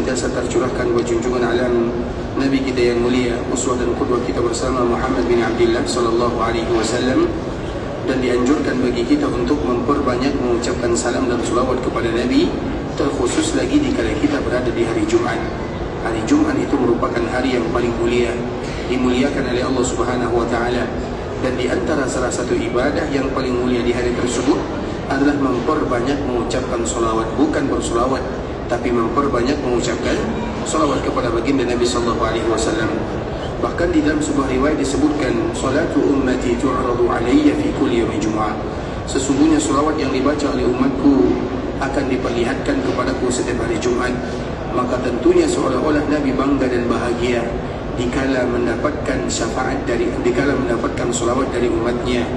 senantiasa tercurahkan buat junjungan alam Nabi kita yang mulia, uswah dan qudwah kita bersama Muhammad bin Abdullah sallallahu alaihi wasallam. Dan dianjurkan bagi kita untuk memperbanyak mengucapkan salam dan selawat kepada Nabi, terkhusus lagi dikala kita berada di hari Jumat. Hari Jumat itu merupakan hari yang paling mulia, dimuliakan oleh Allah Subhanahu wa taala. Dan di antara salah satu ibadah yang paling mulia di hari tersebut adalah memperbanyak mengucapkan salawat, bukan bersalawat, tapi memperbanyak mengucapkan salawat kepada baginda Nabi sallallahu alaihi wasallam. Bahkan di dalam sebuah riwayat disebutkan, salatu ummati tu'radu alayya fi kulli yaumi jumu'ah. Sesungguhnya salawat yang dibaca oleh umatku akan diperlihatkan kepadaku setiap hari Jumat. Maka tentunya seolah-olah Nabi bangga dan bahagia dikala mendapatkan syafaat dikala mendapatkan salawat dari umatnya,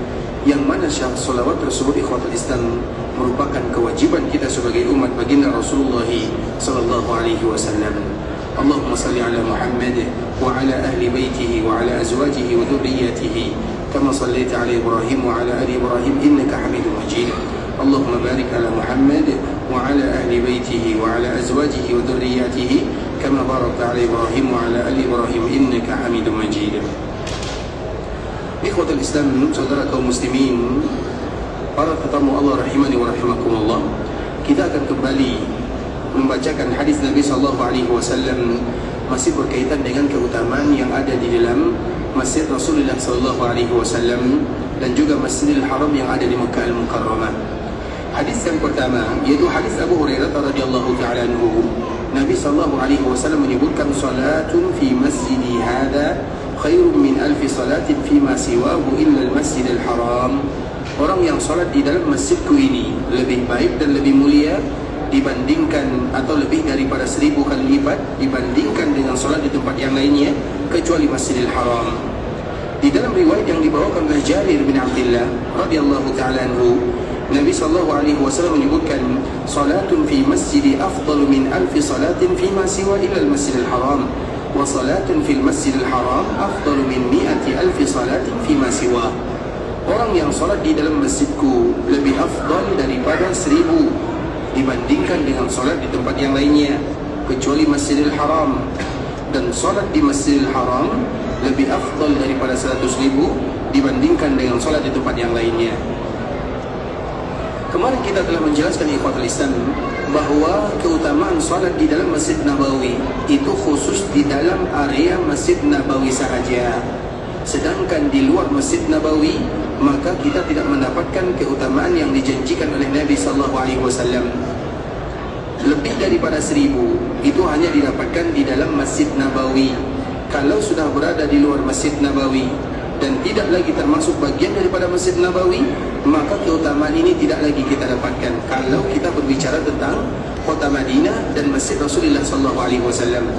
yang mana salawat tersebut ikhwatul Islam merupakan kewajiban kita sebagai umat baginda Rasulullah sallallahu alaihi wasallam. Allahumma salli ala Muhammad wa ala ahli baitihi wa ala azwajihi wa dhurriyyatihi kama sallaita ala Ibrahim wa ala ali Ibrahim innaka Hamidum Majid. Allahumma barik ala Muhammad wa ala ahli baitihi wa ala azwajihi wa dhurriyyatihi kama barakta ala Ibrahim wa ala ali Ibrahim innaka Hamidum Majid. Ikhwatul Islam, saudara kaum muslimin, para tetamu Allah rahimani wa rahimakumullah, kita akan kembali membacakan hadis Nabi sallallahu alaihi wasallam masih berkaitan dengan keutamaan yang ada di dalam Masjid Rasulullah sallallahu alaihi wasallam dan juga Masjidil Haram yang ada di Makkah Al-Mukarramah. Hadis yang pertama yaitu hadis Abu Hurairah radhiyallahu ta'ala anhu. Nabi sallallahu alaihi wasallam menyebutkan, salatun fi masjidi hadza khairun min alfi salatin fi ma siwahu illa al-Masjidil Haram. Orang yang salat di dalam masjidku ini lebih baik dan lebih mulia dibandingkan atau lebih daripada 1000 kali lipat dibandingkan dengan solat di tempat yang lainnya kecuali Masjidil Haram. Di dalam riwayat yang dibawakan oleh Jarir bin Abdullah radhiyallahu ta'ala anhu, Nabi sallallahu alaihi wasallam menyebutkan, salatun fi masjidi afdalu min alfi salatin fi ma siwa illa al-Masjidil Haram wa salatun fil Masjidil Haram afdalu min 100 alfi salatin fi ma siwa. Orang yang salat di dalam masjidku lebih afdal daripada 1000 dibandingkan dengan solat di tempat yang lainnya kecuali Masjidil Haram, dan solat di Masjidil Haram lebih afdal daripada 100.000 dibandingkan dengan solat di tempat yang lainnya. Kemarin kita telah menjelaskan ikhwatul Islam bahawa keutamaan solat di dalam Masjid Nabawi itu khusus di dalam area Masjid Nabawi sahaja. Sedangkan di luar Masjid Nabawi maka kita tidak mendapatkan keutamaan yang dijanjikan oleh Nabi sallallahu alaihi wasallam. Lebih daripada 1000 itu hanya didapatkan di dalam Masjid Nabawi. Kalau sudah berada di luar Masjid Nabawi dan tidak lagi termasuk bagian daripada Masjid Nabawi, maka keutamaan ini tidak lagi kita dapatkan. Kalau kita berbicara tentang kota Madinah dan Masjid Rasulullah sallallahu alaihi wasallam.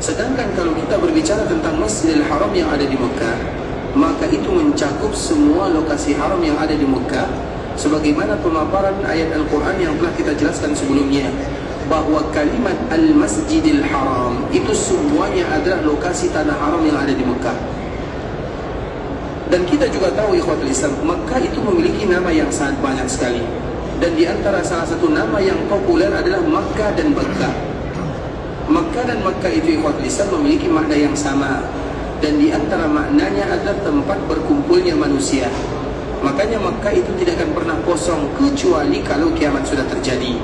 Sedangkan kalau kita berbicara tentang Masjidil Haram yang ada di Mekah, maka itu mencakup semua lokasi haram yang ada di Mekah, sebagaimana pemaparan ayat Al-Quran yang telah kita jelaskan sebelumnya, bahawa kalimat Al-Masjidil Haram itu semuanya adalah lokasi tanah haram yang ada di Mekah. Dan kita juga tahu ikhwatul Islam, Mekah itu memiliki nama yang sangat banyak sekali, dan di antara salah satu nama yang populer adalah Makkah dan Bakkah. Makkah dan Makkah itu ikhwatul Islam memiliki makna yang sama, dan di antara maknanya adalah tempat berkumpulnya manusia. Makanya Makkah itu tidak akan pernah kosong kecuali kalau kiamat sudah terjadi.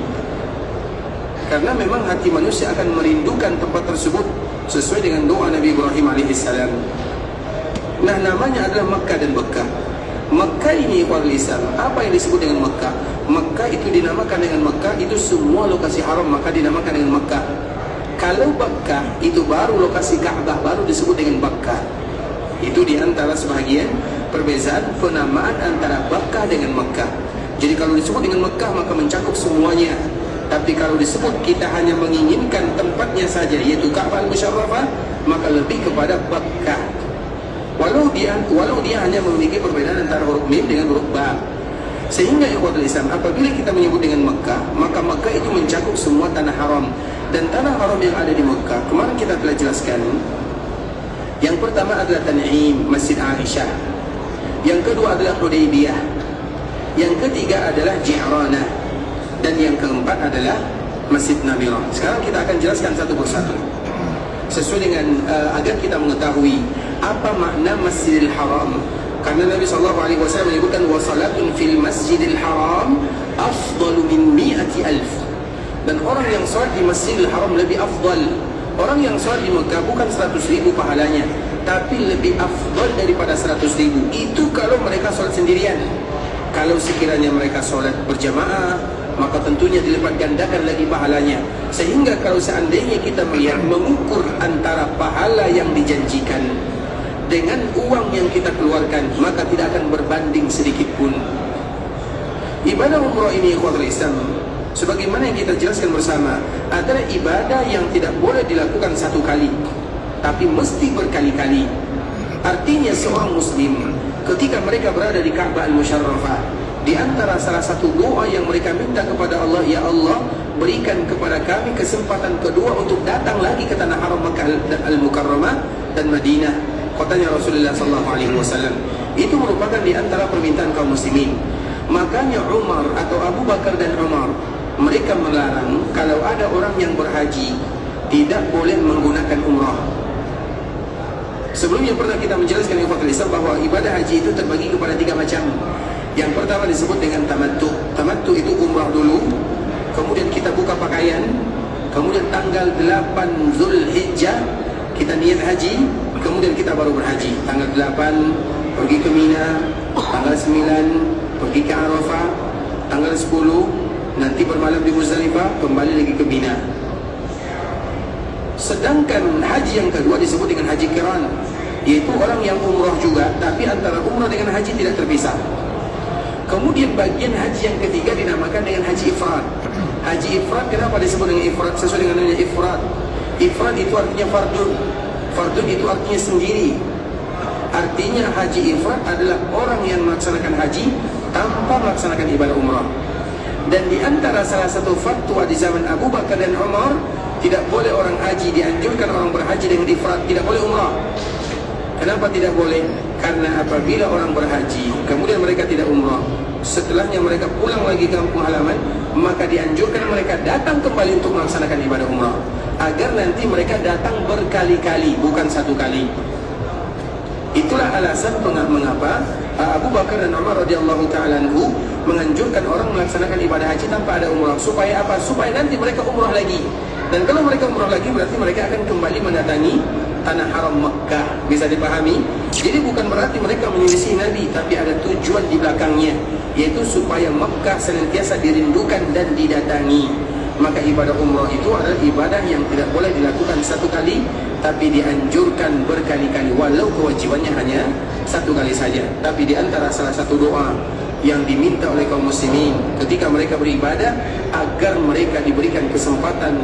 Karena memang hati manusia akan merindukan tempat tersebut sesuai dengan doa Nabi Ibrahim alaihissalam. Nah, namanya adalah Makkah dan Bakkah. Makkah ini ikhwatul Islam, apa yang disebut dengan Makkah? Makkah itu dinamakan dengan Makkah, itu semua lokasi haram maka dinamakan dengan Makkah. Kalau Bakkah itu baru lokasi Ka'bah, baru disebut dengan Bakkah. Itu di antara sebahagian perbezaan penamaan antara Bakkah dengan Makkah. Jadi kalau disebut dengan Makkah maka mencakup semuanya. Tapi kalau disebut kita hanya menginginkan tempatnya saja, yaitu Ka'bah Al-Musyarrafah, maka lebih kepada Bakkah. Walau dia hanya memiliki perbedaan antara huruf mim dengan huruf ba. Sehingga ikhwatul Islam, apabila kita menyebut dengan Makkah, maka Makkah itu mencakup semua tanah haram. Dan tanah haram yang ada di Makkah, kemarin kita telah jelaskan, yang pertama adalah Tan'im, Masjid Aisyah. Yang kedua adalah Hudaybiyah. Yang ketiga adalah Ji'ranah. Dan yang keempat adalah Masjid Namirah. Sekarang kita akan jelaskan satu persatu sesuai dengan agar kita mengetahui apa makna Masjidil Haram. Karena Nabi SAW menyebutkan wasalatun fil Masjidil Haram afdalu min mi'ati alf. Dan orang yang salat di Masjidil Haram lebih afdal. Orang yang salat di Mekah bukan 100.000 pahalanya, tapi lebih afdal daripada 100.000. Itu kalau mereka salat sendirian. Kalau sekiranya mereka salat berjamaah, maka tentunya dilipat gandakan lagi pahalanya. Sehingga kalau seandainya kita melihat mengukur antara pahala yang dijanjikan dengan uang yang kita keluarkan, maka tidak akan berbanding sedikit pun. Ibadah umrah ini, ikhwatul Islam, sebagaimana yang kita jelaskan bersama, adalah ibadah yang tidak boleh dilakukan satu kali, tapi mesti berkali-kali. Artinya seorang muslim ketika mereka berada di Ka'bah Al-Musharrafah, di antara salah satu doa yang mereka minta kepada Allah, ya Allah, berikan kepada kami kesempatan kedua untuk datang lagi ke tanah haram Makkah Al-Mukarramah dan Madinah, kotanya Rasulullah SAW. Itu merupakan di antara permintaan kaum muslimin. Makanya Umar atau Abu Bakar dan Umar, mereka melarang kalau ada orang yang berhaji tidak boleh menggunakan umrah. Sebelumnya pernah kita menjelaskan ikhwatul Islam bahwa ibadah haji itu terbagi kepada 3 macam. Yang pertama disebut dengan tamattu. Tamattu itu umrah dulu, kemudian kita buka pakaian, kemudian tanggal 8 Zulhijjah kita niat haji, kemudian kita baru berhaji. Tanggal 8 pergi ke Mina, tanggal 9 pergi ke Arafah, tanggal 10 nanti bermalam di Muzdalifah, kembali lagi ke Mina. Sedangkan haji yang kedua disebut dengan haji qiran, yaitu orang yang umrah juga, tapi antara umrah dengan haji tidak terpisah. Kemudian bagian haji yang ketiga dinamakan dengan haji ifrad. Haji ifrad, kenapa disebut dengan ifrad? Sesuai dengan namanya ifrad. Ifrad itu artinya fardun. Fardun itu artinya sendiri. Artinya haji ifrad adalah orang yang melaksanakan haji tanpa melaksanakan ibadah umrah. Dan di antara salah satu fatwa di zaman Abu Bakar dan Umar, tidak boleh orang haji, dianjurkan orang berhaji dengan ifrad, tidak boleh umrah. Kenapa tidak boleh? Karena apabila orang berhaji kemudian mereka tidak umrah, setelahnya mereka pulang lagi ke kampung halaman, maka dianjurkan mereka datang kembali untuk melaksanakan ibadah umrah, agar nanti mereka datang berkali-kali, bukan satu kali. Itulah alasan mengapa Abu Bakar dan Umar radhiyallahu ta'ala anhu menganjurkan orang melaksanakan ibadah haji tanpa ada umrah. Supaya apa? Supaya nanti mereka umrah lagi. Dan kalau mereka umrah lagi, berarti mereka akan kembali mendatangi tanah haram Makkah. Bisa dipahami? Jadi bukan berarti mereka menyelisih Nabi, tapi ada tujuan di belakangnya, yaitu supaya Makkah senantiasa dirindukan dan didatangi. Maka ibadah umrah itu adalah ibadah yang tidak boleh dilakukan satu kali, tapi dianjurkan berkali-kali, walau kewajibannya hanya satu kali saja. Tapi di antara salah satu doa yang diminta oleh kaum muslimin ketika mereka beribadah, agar mereka diberikan kesempatan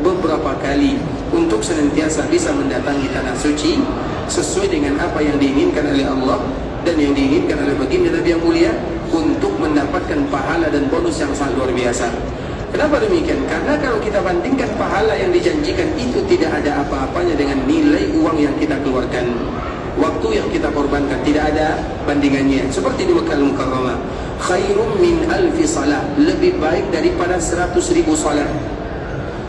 beberapa kali untuk senantiasa bisa mendatangi tanah suci sesuai dengan apa yang diinginkan oleh Allah dan yang diinginkan oleh baginda Nabi yang mulia, untuk mendapatkan pahala dan bonus yang sangat luar biasa. Kenapa demikian? Karena kalau kita bandingkan pahala yang dijanjikan itu tidak ada apa-apanya dengan nilai uang yang kita keluarkan, waktu yang kita korbankan, tidak ada bandingannya. Seperti di Makkah Al-Mukarramah, khairum min alfi salat, lebih baik daripada 100.000 salat.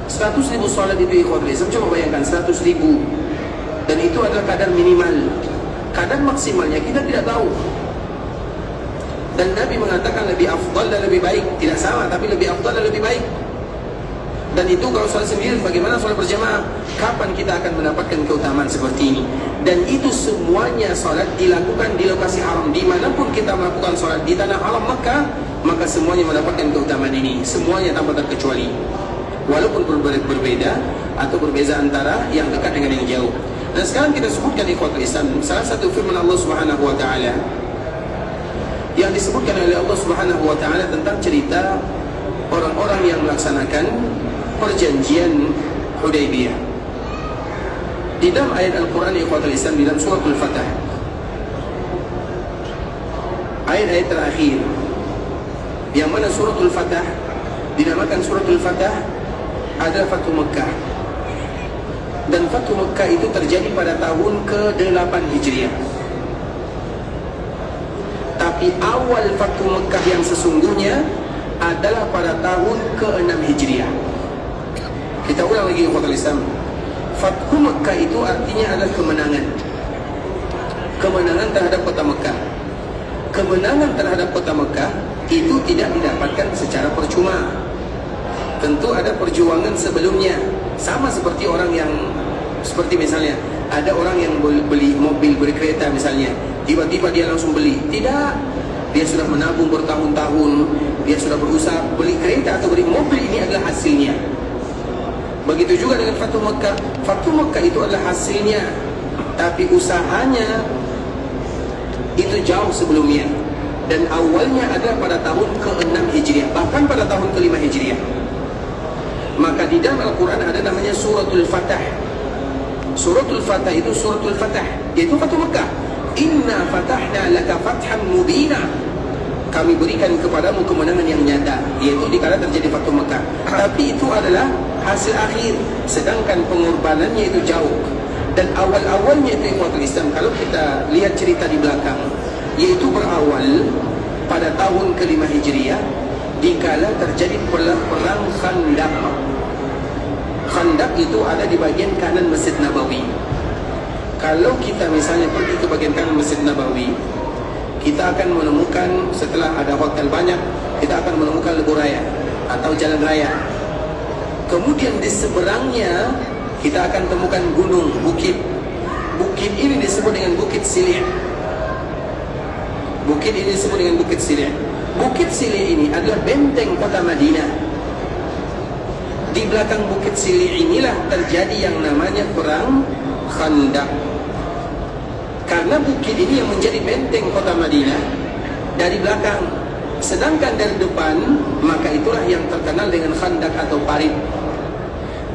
100.000 salat itu ikhwatul Islam, coba bayangkan 100.000, dan itu adalah kadar minimal. Kadar maksimalnya kita tidak tahu. Dan Nabi mengatakan lebih afdal dan lebih baik. Tidak sama, tapi lebih afdal dan lebih baik. Dan itu kalau salat sendiri, bagaimana salat berjamaah? Kapan kita akan mendapatkan keutamaan seperti ini? Dan itu semuanya salat dilakukan di lokasi haram. Dimanapun kita melakukan salat di tanah haram Makkah, maka semuanya mendapatkan keutamaan ini. Semuanya tanpa terkecuali, walaupun berbeda atau berbeza antara yang dekat dengan yang jauh. Dan sekarang kita sebutkan ikhwatul Islam, salah satu firman Allah Subhanahu wa ta'ala yang disebutkan oleh Allah Subhanahu wa ta'ala tentang cerita orang-orang yang melaksanakan perjanjian Hudaybiyah. Di dalam ayat Al-Quran ikhwatul Islam, di dalam surah Al-Fatah, ayat-ayat terakhir, yang mana surah Al-Fatah dinamakan surah Al-Fatah adalah Fathu Makkah. Dan Fathu Makkah itu terjadi pada tahun ke-8 Hijriah. Tapi awal Fathu Makkah yang sesungguhnya adalah pada tahun ke-6 Hijriah. Kita ulang lagi ikhwatul Islam. Fathu Mekah itu artinya adalah kemenangan. Kemenangan terhadap kota Mekah. Kemenangan terhadap kota Mekah itu tidak didapatkan secara percuma. Tentu ada perjuangan sebelumnya. Sama seperti orang yang, seperti misalnya ada orang yang beli mobil, beli kereta misalnya, tiba-tiba dia langsung beli. Tidak, dia sudah menabung bertahun-tahun, dia sudah berusaha. Beli kereta atau beli mobil ini adalah hasilnya. Begitu juga dengan Fathu Mekah. Fathu Mekah itu adalah hasilnya, tapi usahanya itu jauh sebelumnya. Dan awalnya adalah pada tahun ke-6 Hijriah, bahkan pada tahun ke-5 Hijriah. Maka di dalam Al-Quran ada namanya Suratul Fatah. Suratul Fatah itu Suratul Fatah, yaitu Fathu Mekah. Inna fatahna laka fatham mubina. Kami berikan kepadamu kemenangan yang nyata, yaitu dikala terjadi Fathu Mekah. Tapi itu adalah hasil akhir, sedangkan pengorbanannya itu jauh. Dan awal-awalnya itu ikhwatul Islam, kalau kita lihat cerita di belakang, yaitu berawal pada tahun ke-5 Hijriah, dikala terjadi perang Khandaq. Khandaq itu ada di bagian kanan Masjid Nabawi. Kalau kita misalnya pergi ke bagian kanan Masjid Nabawi, kita akan menemukan, setelah ada hotel banyak, kita akan menemukan lebuh raya atau jalan raya. Kemudian di seberangnya kita akan temukan gunung, bukit. Bukit ini disebut dengan Bukit Silih. Bukit ini disebut dengan Bukit Silih. Bukit Silih ini adalah benteng kota Madinah. Di belakang Bukit Silih inilah terjadi yang namanya perang Khandaq. Karena bukit ini yang menjadi benteng kota Madinah dari belakang. Sedangkan dari depan, maka itulah yang terkenal dengan Khandaq atau parit.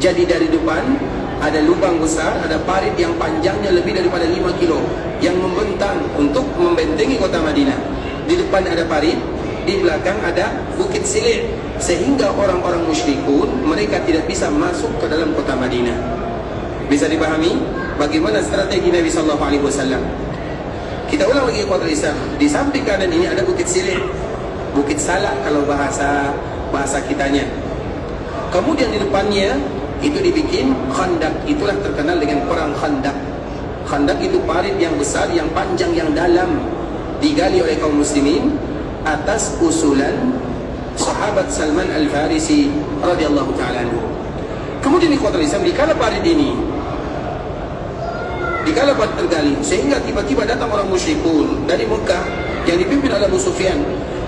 Jadi dari depan ada lubang besar, ada parit yang panjangnya lebih daripada 5 kilo yang membentang untuk membentengi kota Madinah. Di depan ada parit, di belakang ada Bukit Silih, sehingga orang-orang musyrikun mereka tidak bisa masuk ke dalam kota Madinah. Bisa dipahami bagaimana strategi Nabi sallallahu alaihi wasallam. Kita ulang lagi ikhwatul Islam. Di samping kanan ini ada Bukit Silih, Bukit Salak kalau bahasa kitanya. Kemudian di depannya itu dibikin Khandaq, itulah terkenal dengan perang Khandaq. Khandaq itu parit yang besar, yang panjang, yang dalam, digali oleh kaum muslimin atas usulan sahabat Salman Al-Farisi radhiyallahu ta'ala anhu. Kemudian ikhwatul Islam, dikala parit ini, dikala parit tergali, sehingga tiba-tiba datang orang musyrikun dari Mekah yang dipimpin oleh Abu Sufyan.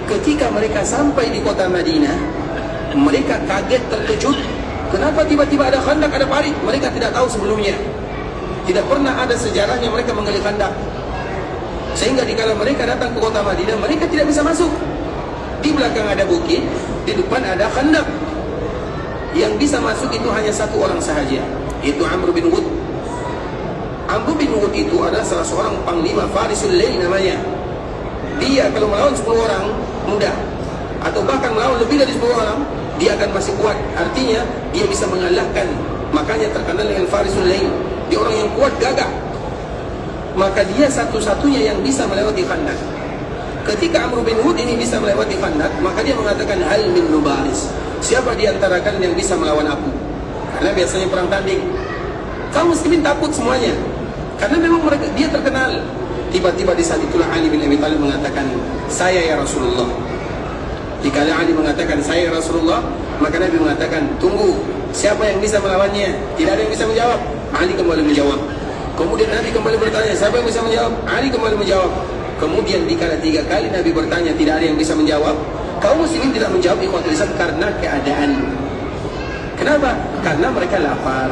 Ketika mereka sampai di kota Madinah, mereka kaget, terkejut. Kenapa tiba-tiba ada Khandaq, ada parit? Mereka tidak tahu sebelumnya. Tidak pernah ada sejarahnya mereka menggali Khandaq. Sehingga dikala mereka datang ke kota Madinah, mereka tidak bisa masuk. Di belakang ada bukit, di depan ada Khandaq. Yang bisa masuk itu hanya satu orang sahaja, yaitu Amr bin Wud. Amr bin Wud itu adalah salah seorang panglima Farisul Lail namanya. Dia kalau melawan 10 orang mudah, atau bahkan melawan lebih dari 10 orang, dia akan masih kuat. Artinya dia bisa mengalahkan. Makanya terkenal dengan Farisul Lail. Dia orang yang kuat, gagah. Maka dia satu-satunya yang bisa melewati Khandaq. Ketika Amr bin Wud ini bisa melewati Khandaq, maka dia mengatakan, hal min nubaris, siapa di antara kalian yang bisa melawan aku? Karena biasanya perang tanding, kaum muslimin takut semuanya, karena memang mereka, dia terkenal. Tiba-tiba di saat itulah Ali bin Abi Thalib mengatakan, saya ya Rasulullah. Jika Ali mengatakan saya ya Rasulullah, maka Nabi mengatakan, tunggu, siapa yang bisa melawannya? Tidak ada yang bisa menjawab. Ali kembali menjawab. Kemudian Nabi kembali bertanya, siapa yang bisa menjawab? Ali kembali menjawab. Kemudian dikala 3 kali Nabi bertanya, tidak ada yang bisa menjawab, kaum muslimin tidak menjawab ikhwatul Islam karena keadaan. Kenapa? Karena mereka lapar,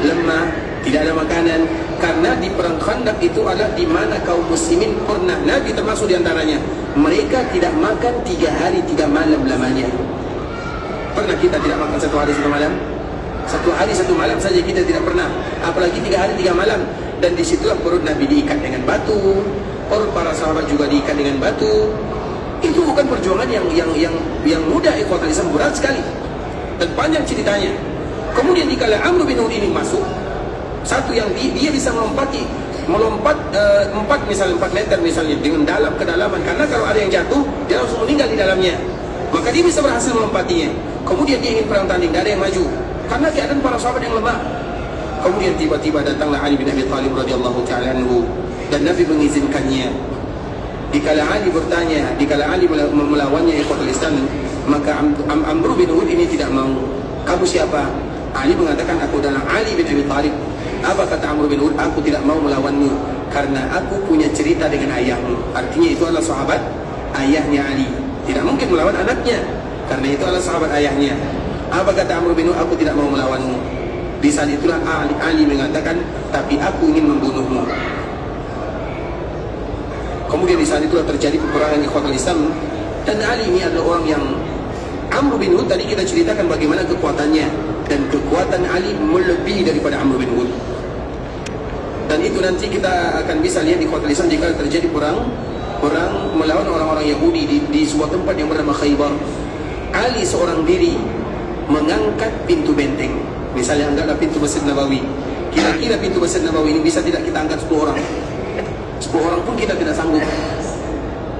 lemah, tidak ada makanan. Karena di perang Khandaq itu adalah di mana kaum muslimin pernah, Nabi termasuk diantaranya, mereka tidak makan 3 hari 3 malam lamanya. Pernah kita tidak makan 1 hari 1 malam? 1 hari 1 malam saja kita tidak pernah, apalagi 3 hari 3 malam. Dan disitulah perut Nabi diikat dengan batu, perut para sahabat juga diikat dengan batu. Itu bukan perjuangan yang mudah ikhwatul Islam, berat sekali dan panjang ceritanya. Kemudian dikala Amr bin Wud ini masuk, satu yang dia bisa melompat 4 meter misalnya dengan dalam kedalaman, karena kalau ada yang jatuh dia langsung meninggal di dalamnya, maka dia bisa berhasil melompatinya. Kemudian dia ingin perang tanding, tidak ada yang maju. karena keadaan para sahabat yang lemah. Kemudian tiba-tiba datanglah Ali bin Abi Thalib radhiyallahu ta'ala anhu, dan Nabi mengizinkannya. Dikala Ali bertanya, dikala Ali melawannya ikhwatul Islam, maka Amr bin Ud ini tidak mau. Kamu siapa? Ali mengatakan, aku adalah Ali bin Abi Thalib. Apa kata Amr bin Ud? Aku tidak mau melawanmu karena aku punya cerita dengan ayahmu. Artinya itu adalah sahabat ayahnya Ali, tidak mungkin melawan anaknya karena itu adalah sahabat ayahnya. Apa kata Amr bin Ud? Aku tidak mau melawanmu. Di saat itulah Ali mengatakan, tapi aku ingin membunuhmu. Kemudian di saat itulah terjadi peperangan ikhwatul Islam, dan Ali ini adalah orang yang, Amr bin Ud tadi kita ceritakan bagaimana kekuatannya, dan kekuatan Ali melebihi daripada Amr bin Ud. Dan itu nanti kita akan bisa lihat di ikhwatul Islam jika terjadi perang melawan orang-orang Yahudi di sebuah tempat yang bernama Khaybar. Ali seorang diri mengangkat pintu benteng. Misalnya anggaplah pintu Masjid Nabawi. Kira-kira pintu Masjid Nabawi ini bisa tidak kita angkat 10 orang? 10 orang pun kita tidak sanggup.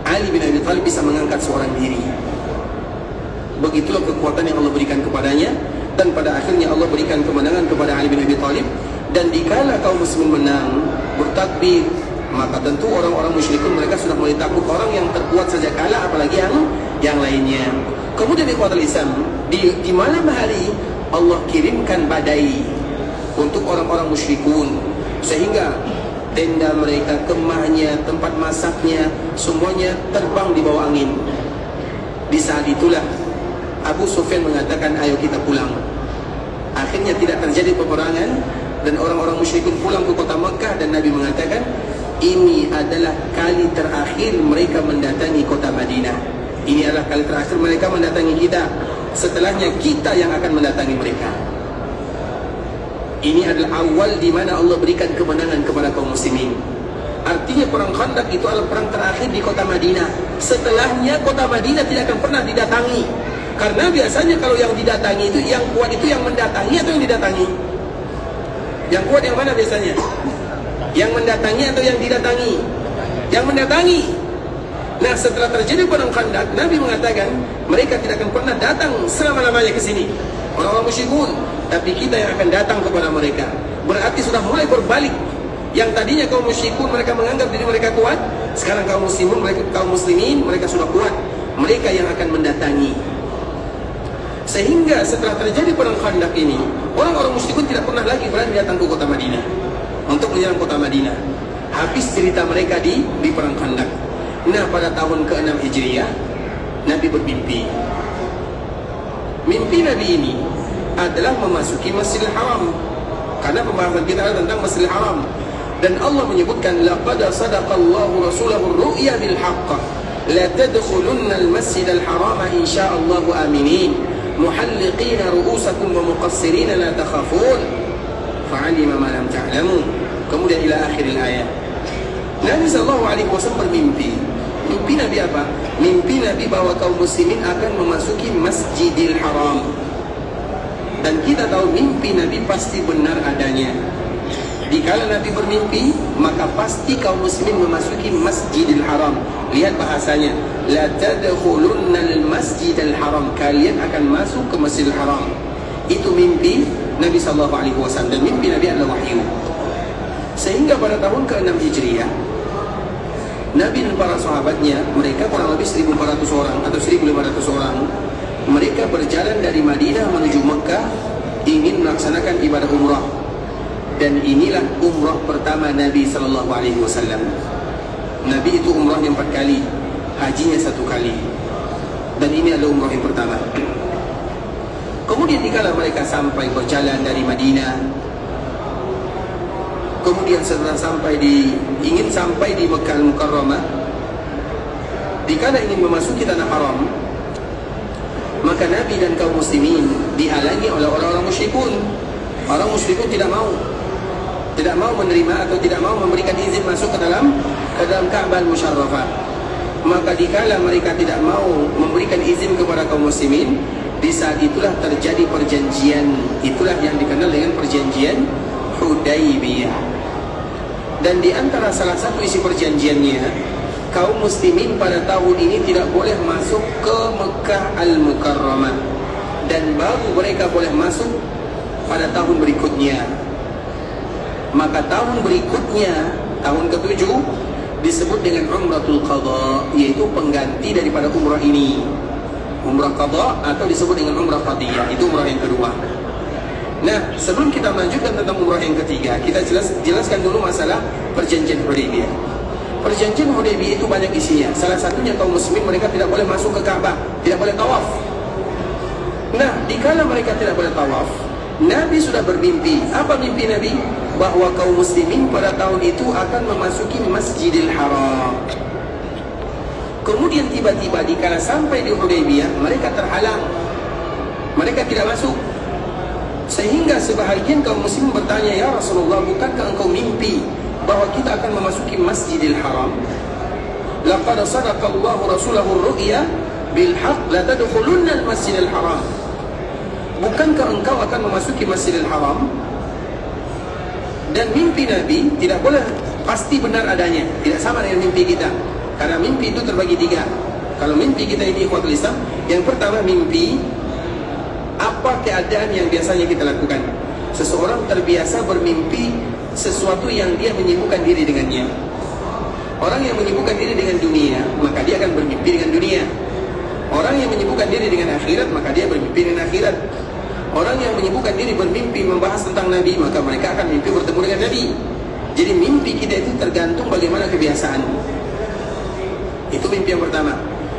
Ali bin Abi Thalib bisa mengangkat seorang diri. Begitulah kekuatan yang Allah berikan kepadanya, dan pada akhirnya Allah berikan kemenangan kepada Ali bin Abi Thalib. Dan dikala kaum muslimin menang, bertakbir, maka tentu orang-orang musyrikun mereka sudah mulai takut. Orang yang terkuat saja kalah, apalagi yang lainnya. Kemudian ikhwatul Islam, di malam hari Allah kirimkan badai untuk orang-orang musyrikun, sehingga tenda mereka, kemahnya, tempat masaknya, semuanya terbang di bawah angin. Di saat itulah Abu Sufyan mengatakan, ayo kita pulang. Akhirnya tidak terjadi peperangan, dan orang-orang musyrikun pulang ke kota Mekah, dan Nabi mengatakan, ini adalah kali terakhir mereka mendatangi kota Madinah. Ini adalah kali terakhir mereka mendatangi kita. Setelahnya kita yang akan mendatangi mereka. Ini adalah awal di mana Allah berikan kemenangan kepada kaum muslimin. Artinya perang Khandaq itu adalah perang terakhir di kota Madinah. Setelahnya kota Madinah tidak akan pernah didatangi. Karena biasanya kalau yang didatangi itu, yang kuat itu yang mendatangi atau yang didatangi? Yang kuat yang mana biasanya? Yang mendatangi atau yang didatangi? Yang mendatangi. Nah, setelah terjadi perang Khandaq, Nabi mengatakan mereka tidak akan pernah datang selama-lamanya ke sini, orang-orang musyrikun, tapi kita yang akan datang kepada mereka. Berarti sudah mulai berbalik. Yang tadinya kaum musyrikun mereka menganggap diri mereka kuat, sekarang kaum muslimin mereka sudah kuat. Mereka yang akan mendatangi. Sehingga setelah terjadi perang Khandaq ini, orang-orang musyrikun tidak pernah lagi berani datang ke kota Madinah untuk menyerang kota Madinah. Habis cerita mereka di perang Khandaq. Nah, pada tahun ke-6 Hijriah, Nabi bermimpi. Mimpi Nabi ini adalah memasuki Masjidil Haram, karena pembahasan kita adalah tentang Masjidil Haram. Dan Allah menyebutkan, laqad sadaqallahu rasulahu ar-ru'ya bil haqq la tadkhulunna al-masjidal harama insyaallahu aminin muhalliqina ru'usakum wa muqassirina la takhafun fa'alima ma lam ta'lamun. Kemudian ila akhir ayat. Nabi SAW bermimpi. Mimpi Nabi apa? Mimpi Nabi bahwa kaum muslimin akan memasuki Masjidil Haram. Dan kita tahu mimpi Nabi pasti benar adanya. Dikala Nabi bermimpi, maka pasti kaum muslimin memasuki Masjidil Haram. Lihat bahasanya, la tadkhulunnal Masjidil Haram. Kalian akan masuk ke Masjidil Haram. Itu mimpi Nabi SAW. Dan mimpi Nabi adalah wahyu. Sehingga pada tahun ke-6 Hijriah, Nabi dan para sahabatnya, mereka kurang lebih 1.400 orang atau 1.500 orang, mereka berjalan dari Madinah menuju Mekah, ingin melaksanakan ibadah umrah. Dan inilah umrah pertama Nabi SAW. Nabi itu umrahnya 4 kali, hajinya 1 kali. Dan ini adalah umrah yang pertama. Kemudian dikala mereka sampai berjalan dari Madinah, kemudian setelah ingin sampai di Mekah Al-Mukarramah, dikala ingin memasuki tanah haram, maka Nabi dan kaum muslimin dihalangi oleh orang-orang musyrikun. Orang musyrikun tidak mau menerima atau tidak mau memberikan izin masuk ke dalam Ka'bah Al-Musyarrafah. Maka dikala mereka tidak mau memberikan izin kepada kaum muslimin, di saat itulah terjadi perjanjian. Itulah yang dikenal dengan perjanjian Hudaybiyah. Dan di antara salah satu isi perjanjiannya, kaum muslimin pada tahun ini tidak boleh masuk ke Mekah Al-Mukarramah, dan baru mereka boleh masuk pada tahun berikutnya. Maka tahun berikutnya, tahun ke-7 disebut dengan Umratul Qadha, yaitu pengganti daripada umrah ini. Umrah Qadha atau disebut dengan Umrah Qadiyah, itu umrah yang kedua. Nah, sebelum kita melanjutkan tentang umrah yang ketiga, kita jelaskan dulu masalah perjanjian Hudaybiyah. Perjanjian Hudaybiyah itu banyak isinya. Salah satunya kaum muslimin mereka tidak boleh masuk ke Ka'bah, tidak boleh tawaf. Nah, dikala mereka tidak boleh tawaf, Nabi sudah bermimpi. Apa mimpi Nabi? Bahwa kaum muslimin pada tahun itu akan memasuki Masjidil Haram. Kemudian tiba-tiba dikala sampai di Hudaybiyah, mereka terhalang. Mereka tidak masuk. Sehingga sebahagian kaum muslimin bertanya, "Ya Rasulullah, bukankah engkau mimpi bahwa kita akan memasuki Masjidil Haram? Laqad sadaqallahu rasulahu ar-ru'ya bil haqq la tadkhulunna al-Masjidil Haram." Bukankah engkau akan memasuki Masjidil Haram? Dan mimpi Nabi tidak boleh pasti benar adanya, tidak sama dengan mimpi kita. Karena mimpi itu terbagi 3. Kalau mimpi kita ini ikhwatul Islam, yang pertama mimpi apa keadaan yang biasanya kita lakukan. Seseorang terbiasa bermimpi sesuatu yang dia menyibukkan diri dengannya. Orang yang menyibukkan diri dengan dunia, maka dia akan bermimpi dengan dunia. Orang yang menyibukkan diri dengan akhirat, maka dia bermimpi dengan akhirat. Orang yang menyibukkan diri bermimpi membahas tentang Nabi, maka mereka akan mimpi bertemu dengan Nabi. Jadi mimpi kita itu tergantung bagaimana kebiasaan. Itu mimpi yang pertama.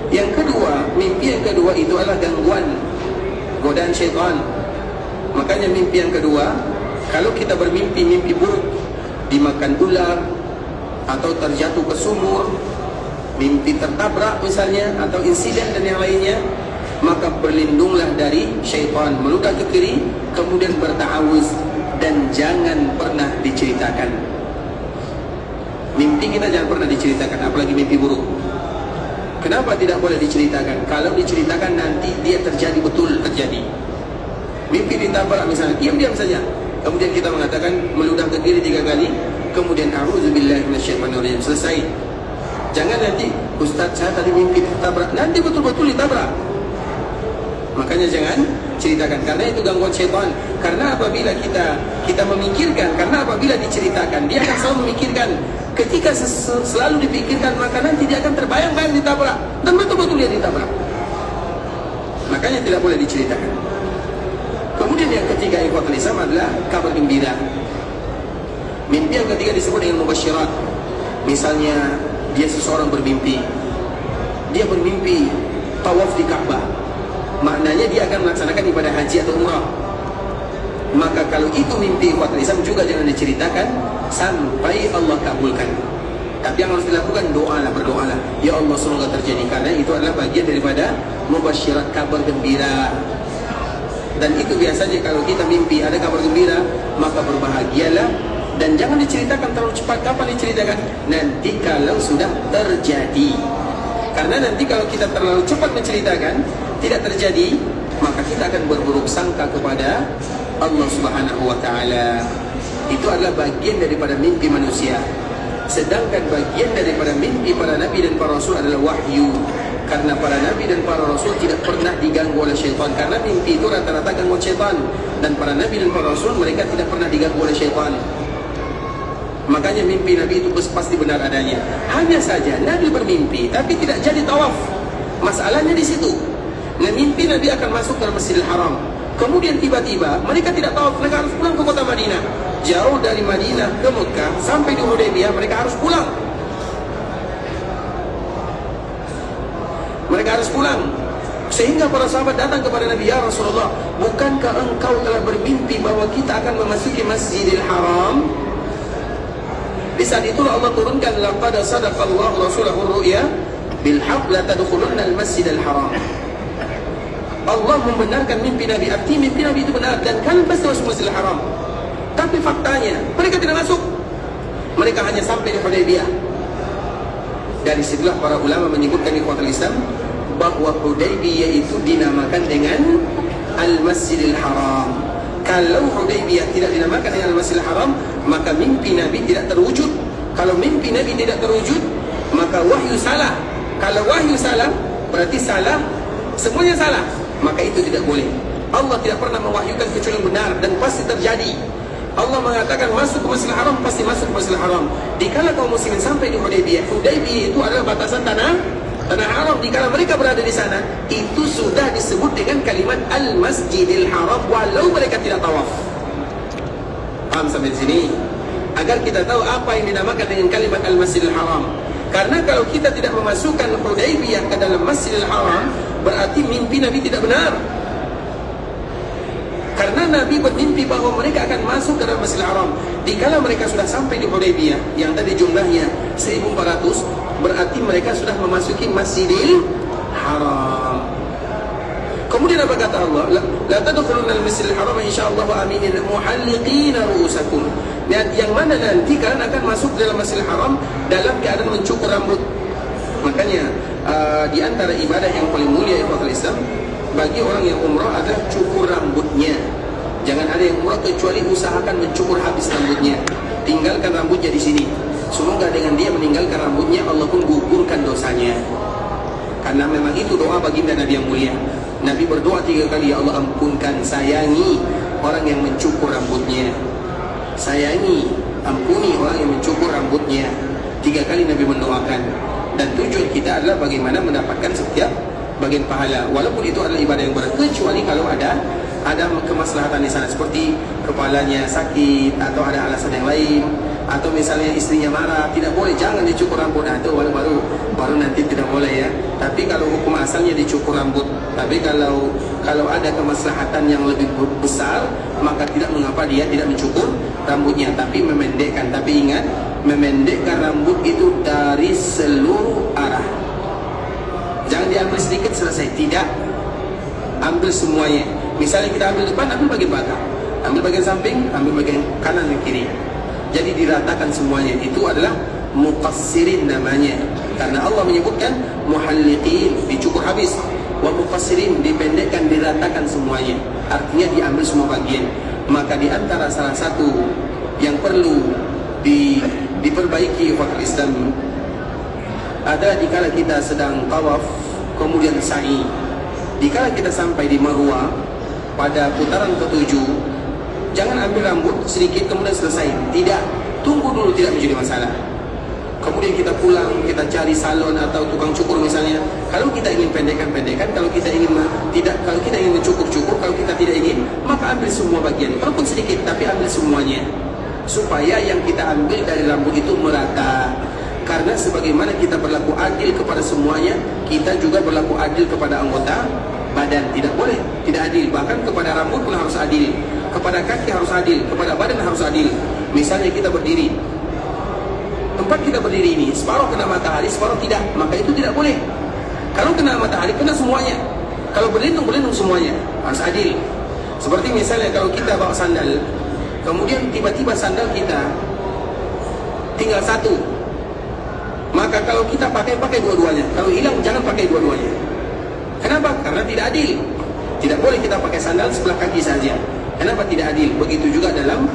Yang kedua, mimpi yang kedua itu adalah gangguan, godaan syaitan. Makanya mimpi yang kedua, kalau kita bermimpi mimpi buruk, dimakan ular, atau terjatuh ke sumur, mimpi tertabrak misalnya, atau insiden dan yang lainnya, maka berlindunglah dari syaitan, meludah ke kiri, kemudian berta'awuz, dan jangan pernah diceritakan. Mimpi kita jangan pernah diceritakan, apalagi mimpi buruk. Kenapa tidak boleh diceritakan? Kalau diceritakan nanti dia terjadi, betul terjadi. Mimpi ditabrak misalnya, diam-diam saja, kemudian kita mengatakan meludah ke kiri 3 kali, kemudian a'udzubillahi minasyaitonirrajim, selesai. Jangan nanti, Ustaz saya tadi mimpi ditabrak, nanti betul-betul ditabrak. Makanya jangan ceritakan, karena itu gangguan syaitan. Karena apabila kita memikirkan, karena apabila diceritakan, dia akan selalu memikirkan. Ketika selalu dipikirkan, maka nanti dia akan terbayang-bayang ditabrak, dan betul-betul dia ditabrak. Makanya tidak boleh diceritakan. Kemudian yang ketiga ikhwatul Islam adalah kabar gembira. Mimpi yang ketiga disebut dengan mubasyirat. Misalnya dia seseorang bermimpi, dia bermimpi tawaf di Ka'bah, maknanya dia akan melaksanakan ibadah haji atau umrah. Maka kalau itu mimpi ikhwatul Islam juga jangan diceritakan sampai Allah kabulkan. Tapi yang harus dilakukan, doalah, berdoalah, ya Allah semoga terjadi, karena itu adalah bagian daripada mubasyirat, kabar gembira. Dan itu biasanya kalau kita mimpi ada kabar gembira, maka berbahagialah. Dan jangan diceritakan terlalu cepat. Kapan diceritakan? Nanti kalau sudah terjadi. Karena nanti kalau kita terlalu cepat menceritakan, tidak terjadi, maka kita akan berburuk sangka kepada Allah Subhanahu wa ta'ala. Itu adalah bagian daripada mimpi manusia. Sedangkan bagian daripada mimpi para nabi dan para rasul adalah wahyu. Karena para nabi dan para rasul tidak pernah diganggu oleh syaitan. Karena mimpi itu rata-rata gangguan syaitan. Dan para nabi dan para rasul mereka tidak pernah diganggu oleh syaitan. Makanya mimpi Nabi itu pasti benar adanya. Hanya saja Nabi bermimpi tapi tidak jadi tawaf. Masalahnya di situ. Nah, mimpi Nabi akan masuk ke Masjidil Haram. Kemudian tiba-tiba mereka tidak tawaf, mereka harus pulang ke kota Madinah. Jauh dari Madinah ke Mekah sampai di Hudaybiyah mereka harus pulang. Mereka harus pulang. Sehingga para sahabat datang kepada Nabi, ya Rasulullah, bukankah engkau telah bermimpi bahwa kita akan memasuki Masjidil Haram? Di saat itulah Allah turunkan, laqad sadaqallahu rasulahu ar-ru'ya bil haqq la tadkhulunna al-Masjidil Haram. Allah membenarkan mimpi Nabi, arti mimpi Nabi itu benar dan kalian pasti masuk Masjidil Haram. Tapi faktanya mereka tidak masuk. Mereka hanya sampai di Hudaybiyah. Dari situlah para ulama menyebutkan ikhwatul Islam bahwa Hudaybiyah itu dinamakan dengan Al-Masjidil Haram. Kalau Hudaybiyah tidak dinamakan dengan Al-Masjidil Haram, maka mimpi Nabi tidak terwujud. Kalau mimpi Nabi tidak terwujud, maka wahyu salah. Kalau wahyu salah, berarti salah, semuanya salah. Maka itu tidak boleh. Allah tidak pernah mewahyukan kecuali yang benar dan pasti terjadi. Allah mengatakan masuk ke Masjidil Haram, pasti masuk ke Masjidil Haram. Dikala kaum muslimin sampai di Hudaybiyah, Hudaybiyah itu adalah batasan tanah haram. Dikala mereka berada di sana, itu sudah disebut dengan kalimat Al-Masjidil Haram walau mereka tidak tawaf. Paham sampai di sini? Agar kita tahu apa yang dinamakan dengan kalimat Al-Masjidil Haram. Karena kalau kita tidak memasukkan Hudaybiyah ke dalam Masjidil Haram, berarti mimpi Nabi tidak benar. Karena Nabi bermimpi bahawa mereka akan masuk ke dalam Masjidil Haram. Dikala mereka sudah sampai di Hudaybiyah, yang tadi jumlahnya 1.400, berarti mereka sudah memasuki Masjidil Haram. Kemudian apa kata Allah? La tadkhuluna al-Masjidil Haram insyaallah aminin muhalliqina ru'usakum. Yang mana nanti kalian akan masuk dalam Masjidil Haram dalam keadaan mencukur rambut. Makanya di antara ibadah yang paling mulia ikhwatul Islam bagi orang yang umrah adalah cukur rambutnya. Jangan ada yang umrah kecuali usahakan mencukur habis rambutnya. Tinggalkan rambutnya di sini. Semoga dengan dia meninggalkan rambutnya, Allah pun gugurkan dosanya. Karena memang itu doa baginda Nabi yang mulia. Nabi berdoa 3 kali, ya Allah ampunkan, sayangi orang yang mencukur rambutnya. Sayangi, ampuni orang yang mencukur rambutnya. 3 kali Nabi mendoakan. Dan tujuan kita adalah bagaimana mendapatkan setiap bagian pahala, walaupun itu adalah ibadah yang berat, kecuali kalau ada kemaslahatan di sana, seperti kepalanya sakit atau ada alasan yang lain, atau misalnya istrinya marah, tidak boleh, jangan dicukur rambut. Nah, itu baru nanti tidak boleh ya. Tapi kalau hukum asalnya dicukur rambut. Tapi kalau ada kemaslahatan yang lebih besar, maka tidak mengapa dia tidak mencukur rambutnya, tapi memendekkan. Tapi ingat, memendekkan rambut itu dari seluruh arah. Jangan diambil sedikit selesai, tidak, ambil semuanya. Misalnya kita ambil depan, ambil bagian belakang, ambil bagian samping, ambil bagian kanan dan kiri. Jadi diratakan semuanya. Itu adalah muqassirin namanya. Karena Allah menyebutkan muhalliqin, dicukur habis, wa muqassirin, dipendekkan, diratakan semuanya. Artinya diambil semua bagian. Maka di antara salah satu yang perlu diperbaiki waktu Islam adalah dikala kita sedang tawaf kemudian sa'i. Dikala kita sampai di Marwah pada putaran ke-7, jangan ambil rambut sedikit kemudian selesai. Tidak, tunggu dulu, tidak menjadi masalah. Kemudian kita pulang, kita cari salon atau tukang cukur misalnya. Kalau kita ingin pendekkan, kalau kita ingin mencukur, kalau kita tidak ingin, maka ambil semua bagian, walaupun sedikit, tapi ambil semuanya, supaya yang kita ambil dari rambut itu merata. Karena sebagaimana kita berlaku adil kepada semuanya, kita juga berlaku adil kepada anggota badan. Tidak boleh tidak adil. Bahkan kepada rambut pun harus adil, kepada kaki harus adil, kepada badan harus adil. Misalnya kita berdiri, tempat kita berdiri ini separuh kena matahari, separuh tidak, maka itu tidak boleh. Kalau kena matahari, kena semuanya. Kalau berlindung semuanya, harus adil. Seperti misalnya kalau kita bawa sandal, kemudian tiba-tiba sandal kita tinggal satu, maka kalau kita pakai dua-duanya. Kalau hilang, jangan pakai dua-duanya. Kenapa? Karena tidak adil. Tidak boleh kita pakai sandal sebelah kaki saja. Kenapa tidak adil? Begitu juga dalam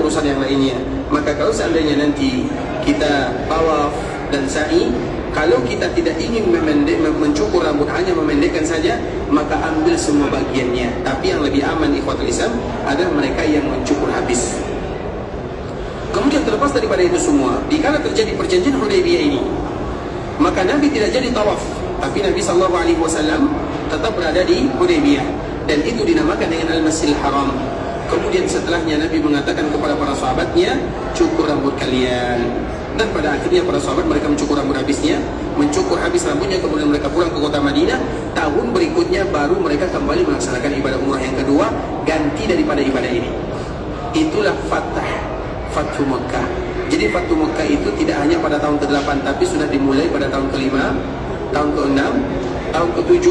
urusan yang lainnya. Maka kalau seandainya nanti kita tawaf dan sa'i, kalau kita tidak ingin mencukur rambut, hanya memendekkan saja, maka ambil semua bagiannya. Tapi yang lebih aman ikhwatul Islam adalah mereka yang mencukur habis. Kemudian terlepas daripada itu semua, dikala terjadi perjanjian Hudaybiyah ini, maka Nabi tidak jadi tawaf, tapi Nabi SAW tetap berada di Hudaybiyah, dan itu dinamakan dengan Al-Masjidil Haram. Kemudian setelahnya Nabi mengatakan kepada para sahabatnya, cukur rambut kalian. Dan pada akhirnya para sahabat mereka mencukur rambut mencukur habis rambutnya, kemudian mereka pulang ke kota Madinah. Tahun berikutnya baru mereka kembali melaksanakan ibadah umrah yang kedua, ganti daripada ibadah ini. Itulah Fathu Mekah. Jadi Fathu Mekah itu tidak hanya pada tahun ke-8, tapi sudah dimulai pada tahun ke-5, tahun ke-6, tahun ke-7,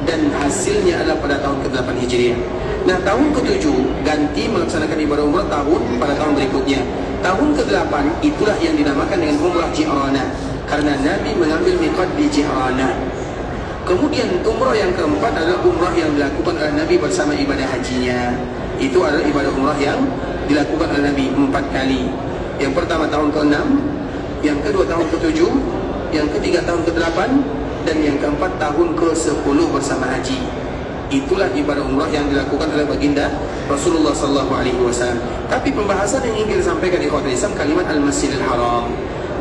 dan hasilnya adalah pada tahun ke-8 Hijriah. Nah, tahun ke-7 ganti melaksanakan ibadah umrah pada tahun berikutnya. Tahun ke-8 itulah yang dinamakan dengan umrah Ji'ranah, karena Nabi mengambil miqat di Ji'ranah. Kemudian umrah yang keempat adalah umrah yang dilakukan oleh Nabi bersama ibadah hajinya. Itu adalah ibadah umrah yang dilakukan oleh Nabi 4 kali. Yang pertama tahun ke-6, yang kedua tahun ke-7, yang ketiga tahun ke-8, dan yang keempat tahun ke-10 bersama haji. Itulah ibadah umrah yang dilakukan oleh baginda Rasulullah SAW. Tapi pembahasan yang ingin disampaikan ikhwatul Islam kalimat Al-Masjidil Haram,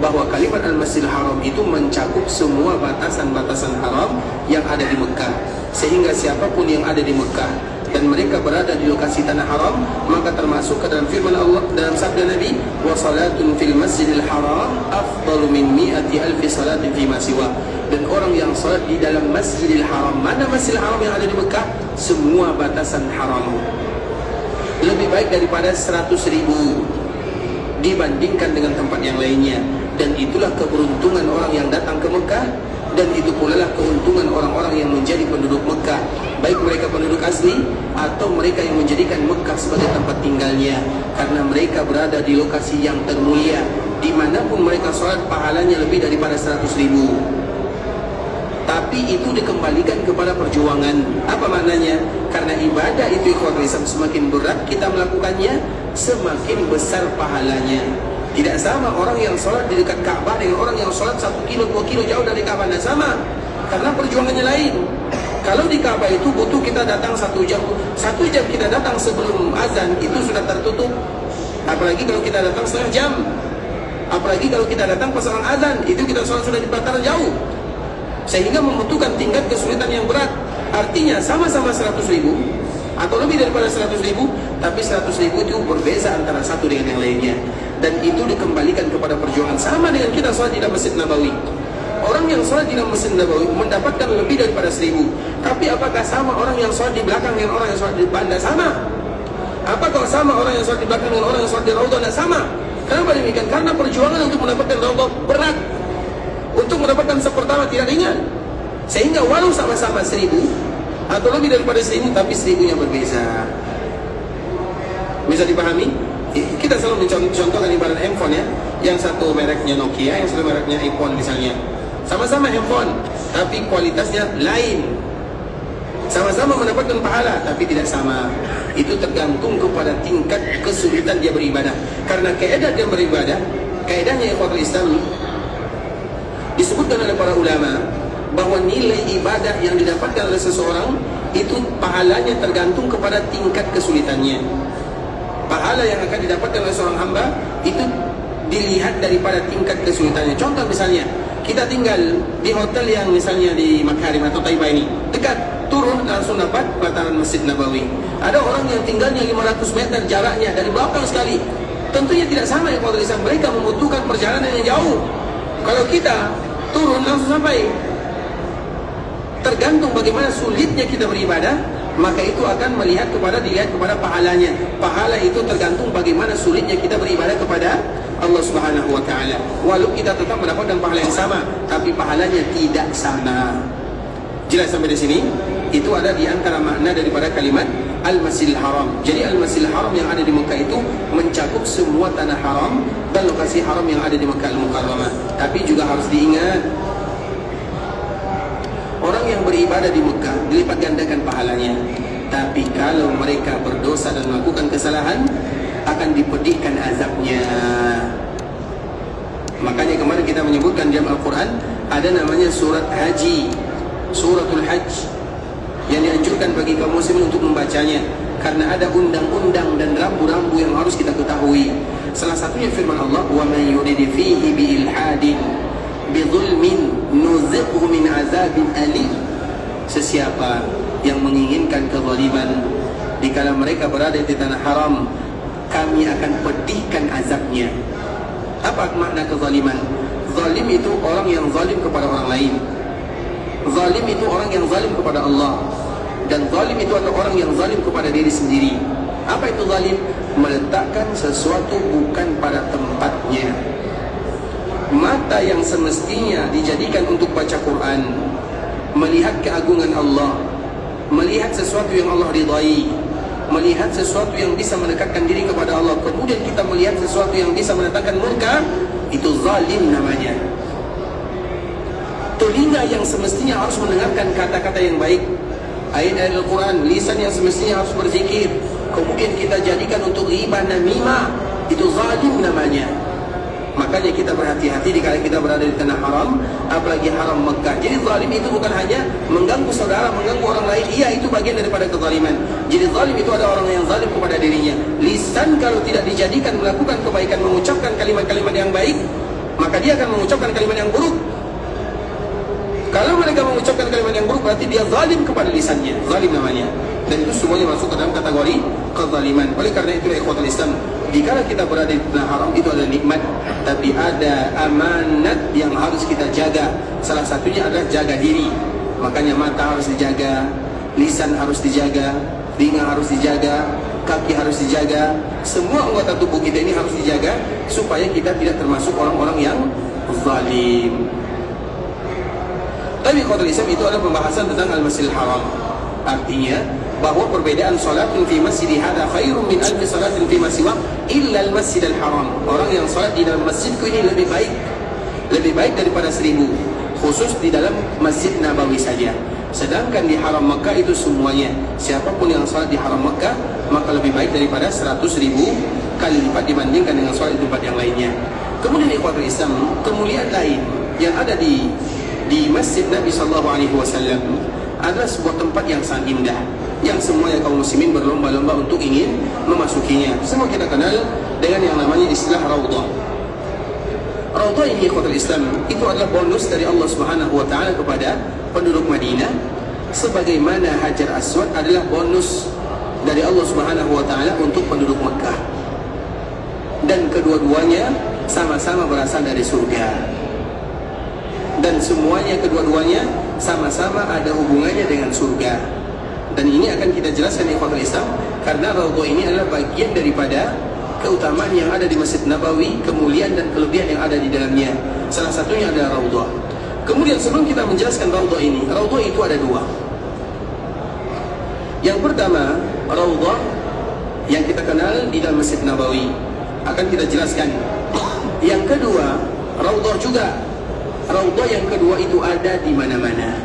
bahwa kalimat Al-Masjidil Haram itu mencakup semua batasan-batasan haram yang ada di Mekah. Sehingga siapapun yang ada di Mekah dan mereka berada di lokasi tanah haram, maka termasuk ke dalam firman Allah dalam sabda Nabi, wa salatun fil masjidil haram afdalu min mi'ati alfi salatin fi ma siwa. Dan orang yang salat di dalam Masjidil Haram, mana Masjidil Haram yang ada di Mekah? Semua batasan haram, lebih baik daripada 100.000 dibandingkan dengan tempat yang lainnya. Dan itulah keberuntungan orang yang datang ke Mekah, dan itu pula lah keuntungan orang-orang yang menjadi penduduk Mekah, baik mereka penduduk asli atau mereka yang menjadikan Mekah sebagai tempat tinggalnya, karena mereka berada di lokasi yang termulia. Dimanapun mereka sholat, pahalanya lebih daripada 100.000. Tapi itu dikembalikan kepada perjuangan. Apa maknanya? Karena ibadah itu ikhwatul Islam, semakin berat kita melakukannya, semakin besar pahalanya. Tidak sama orang yang sholat di dekat Ka'bah dengan orang yang sholat 1 kilo, 2 kilo jauh dari Ka'bah. Tidak sama, karena perjuangannya lain. Kalau di Ka'bah itu butuh kita datang 1 jam. 1 jam kita datang sebelum azan itu sudah tertutup. Apalagi kalau kita datang setengah jam. Apalagi kalau kita datang pas orang azan, itu kita sholat sudah di pelataran jauh, sehingga membutuhkan tingkat kesulitan yang berat. Artinya sama-sama 100.000 atau lebih daripada 100.000, tapi 100.000 itu berbeza antara satu dengan yang lainnya. Dan itu dikembalikan kepada perjuangan. Sama dengan kita sholat di dalam Masjid Nabawi. Orang yang sholat di dalam Masjid Nabawi mendapatkan lebih daripada 1.000. Tapi apakah sama orang yang sholat di belakang dengan orang yang sholat di depan? Tidak sama. Apakah sama orang yang sholat di belakang dengan orang yang sholat di Raudhah? Tidak sama. Kenapa demikian? Karena perjuangan untuk mendapatkan Raudhah berat, untuk mendapatkan sepertama tidak ringan. Sehingga walau sama-sama 1.000 atau lebih daripada 1.000, tapi 1.000-nya berbeza. Bisa dipahami? Kita selalu mencontohkan ibarat handphone ya. Yang satu mereknya Nokia, yang satu mereknya iPhone misalnya. Sama-sama handphone, tapi kualitasnya lain. Sama-sama mendapatkan pahala, tapi tidak sama. Itu tergantung kepada tingkat kesulitan dia beribadah. Karena keadaan dia beribadah, kaedahnya ikhwatul Islam, disebutkan oleh para ulama bahwa nilai ibadah yang didapatkan oleh seseorang itu pahalanya tergantung kepada tingkat kesulitannya. Pahala yang akan didapatkan oleh seorang hamba itu dilihat daripada tingkat kesulitannya. Contoh misalnya, kita tinggal di hotel yang misalnya di Makarim atau Taibah ini, dekat, turun langsung dapat pelataran Masjid Nabawi. Ada orang yang tinggalnya 500 meter jaraknya dari belakang sekali. Tentunya tidak sama ya ikhwatul Islam, mereka membutuhkan perjalanan yang jauh. Kalau kita turun langsung sampai. Tergantung bagaimana sulitnya kita beribadah, maka itu akan dilihat kepada pahalanya. Pahala itu tergantung bagaimana sulitnya kita beribadah kepada Allah Subhanahu wa taala. Walau kita tetap mendapatkan pahala yang sama, tapi pahalanya tidak sama. Jelas sampai di sini? Itu ada di antara makna daripada kalimat Al-Masjidil Haram. Jadi Al-Masjidil Haram yang ada di Mekah itu mencakup semua tanah haram dan lokasi haram yang ada di Mekah Al-Mukarramah. Tapi juga harus diingat, orang yang beribadah di Mekah dilipat gandakan pahalanya. Tapi kalau mereka berdosa dan melakukan kesalahan, akan dipedihkan azabnya. Makanya kemarin kita menyebutkan dalam Al-Quran ada namanya surat haji, suratul hajj, yang dianjurkan bagi kaum muslimin untuk membacanya, karena ada undang-undang dan rambu-rambu yang harus kita ketahui. Salah satunya firman Allah, wa man yurid fihi bi ilhadin bidzulmin nuziqhu min azabin alim. Sesiapa yang menginginkan kezaliman dikala mereka berada di tanah haram, kami akan pedihkan azabnya. Apa makna kezaliman? Zalim itu orang yang zalim kepada orang lain. Zalim itu orang yang zalim kepada Allah. Dan zalim itu adalah orang yang zalim kepada diri sendiri. Apa itu zalim? Meletakkan sesuatu bukan pada tempatnya. Mata yang semestinya dijadikan untuk baca Quran, melihat keagungan Allah, melihat sesuatu yang Allah ridai, melihat sesuatu yang bisa mendekatkan diri kepada Allah, kemudian kita melihat sesuatu yang bisa mendatangkan murka, itu zalim namanya. Telinga yang semestinya harus mendengarkan kata-kata yang baik, ayat-ayat Al-Quran, lisan yang semestinya harus berzikir, kemudian kita jadikan untuk ghibah namimah, itu zalim namanya. Makanya kita berhati-hati dikala kita berada di tanah haram, apalagi haram Mekah. Jadi zalim itu bukan hanya mengganggu saudara, mengganggu orang lain. Iya, itu bagian daripada kezaliman. Jadi zalim itu ada orang yang zalim kepada dirinya. Lisan kalau tidak dijadikan melakukan kebaikan, mengucapkan kalimat-kalimat yang baik, maka dia akan mengucapkan kalimat yang buruk. Kalau mereka mengucapkan kalimat yang buruk, berarti dia zalim kepada lisannya. Zalim namanya. Dan itu semuanya masuk ke dalam kategori kezaliman. Oleh karena itu, ikhwatul Islam, dikala kita berada di tanah haram itu ada nikmat, tapi ada amanat yang harus kita jaga. Salah satunya adalah jaga diri. Makanya mata harus dijaga, lisan harus dijaga, telinga harus dijaga, kaki harus dijaga. Semua anggota tubuh kita ini harus dijaga supaya kita tidak termasuk orang-orang yang zalim. Tapi ikhwatul Islam, itu adalah pembahasan tentang Al-Masjidil Haram. Artinya bahwa perbedaan salatun fi masjidi hadza khairun min alfi salatin fi masiwa illa al-Masjidil Haram. Orang yang salat di dalam masjidku ini lebih baik daripada 1000, khusus di dalam Masjid Nabawi saja. Sedangkan di Haram Mekah itu semuanya. Siapapun yang salat di Haram Mekah maka lebih baik daripada 100.000 kali lipat dibandingkan dengan salat di tempat yang lainnya. Kemudian ikhwatul Islam, kemuliaan lain yang ada di Masjid Nabi SAW adalah sebuah tempat yang sangat indah, yang semuanya kaum muslimin berlomba-lomba untuk ingin memasukinya. Semua kita kenal dengan yang namanya istilah Raudhah. Raudhah ini ikhwatul Islam, itu adalah bonus dari Allah Subhanahu wa taala kepada penduduk Madinah, sebagaimana Hajar Aswad adalah bonus dari Allah Subhanahu wa taala untuk penduduk Mekah. Dan kedua-duanya sama-sama berasal dari surga. Dan semuanya kedua-duanya sama-sama ada hubungannya dengan surga. Dan ini akan kita jelaskan ikhwatul Islam, karena Raudhah ini adalah bagian daripada keutamaan yang ada di Masjid Nabawi, kemuliaan dan kelebihan yang ada di dalamnya. Salah satunya adalah Raudhah. Kemudian sebelum kita menjelaskan Raudhah ini, Raudhah itu ada dua. Yang pertama, Raudhah yang kita kenal di dalam Masjid Nabawi, akan kita jelaskan. Yang kedua, Raudhah juga. Raudhah yang kedua itu ada di mana-mana.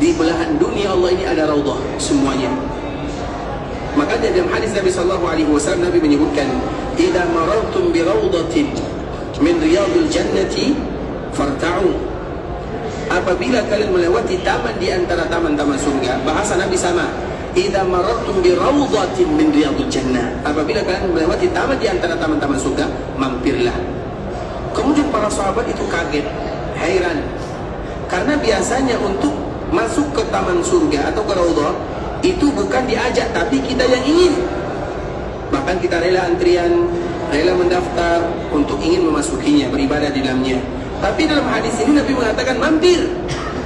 Di belahan dunia Allah ini ada Raudhah semuanya. Makanya dalam hadis Nabi SAW, Nabi menyebutkan, "Idza marartum bi raudhatin min riyadil jannati farta'u." Apabila kalian melewati taman di antara taman-taman surga, bahasa Nabi sama. "Idza marartum bi raudhatin min riyadil jannah." Apabila kalian melewati taman di antara taman-taman surga, mampirlah. Kemudian para sahabat itu kaget, heran, karena biasanya untuk masuk ke taman surga atau ke Raudhah itu bukan diajak, tapi kita yang ingin. Bahkan kita rela antrian, rela mendaftar untuk ingin memasukinya, beribadah di dalamnya. Tapi dalam hadis ini Nabi mengatakan mampir,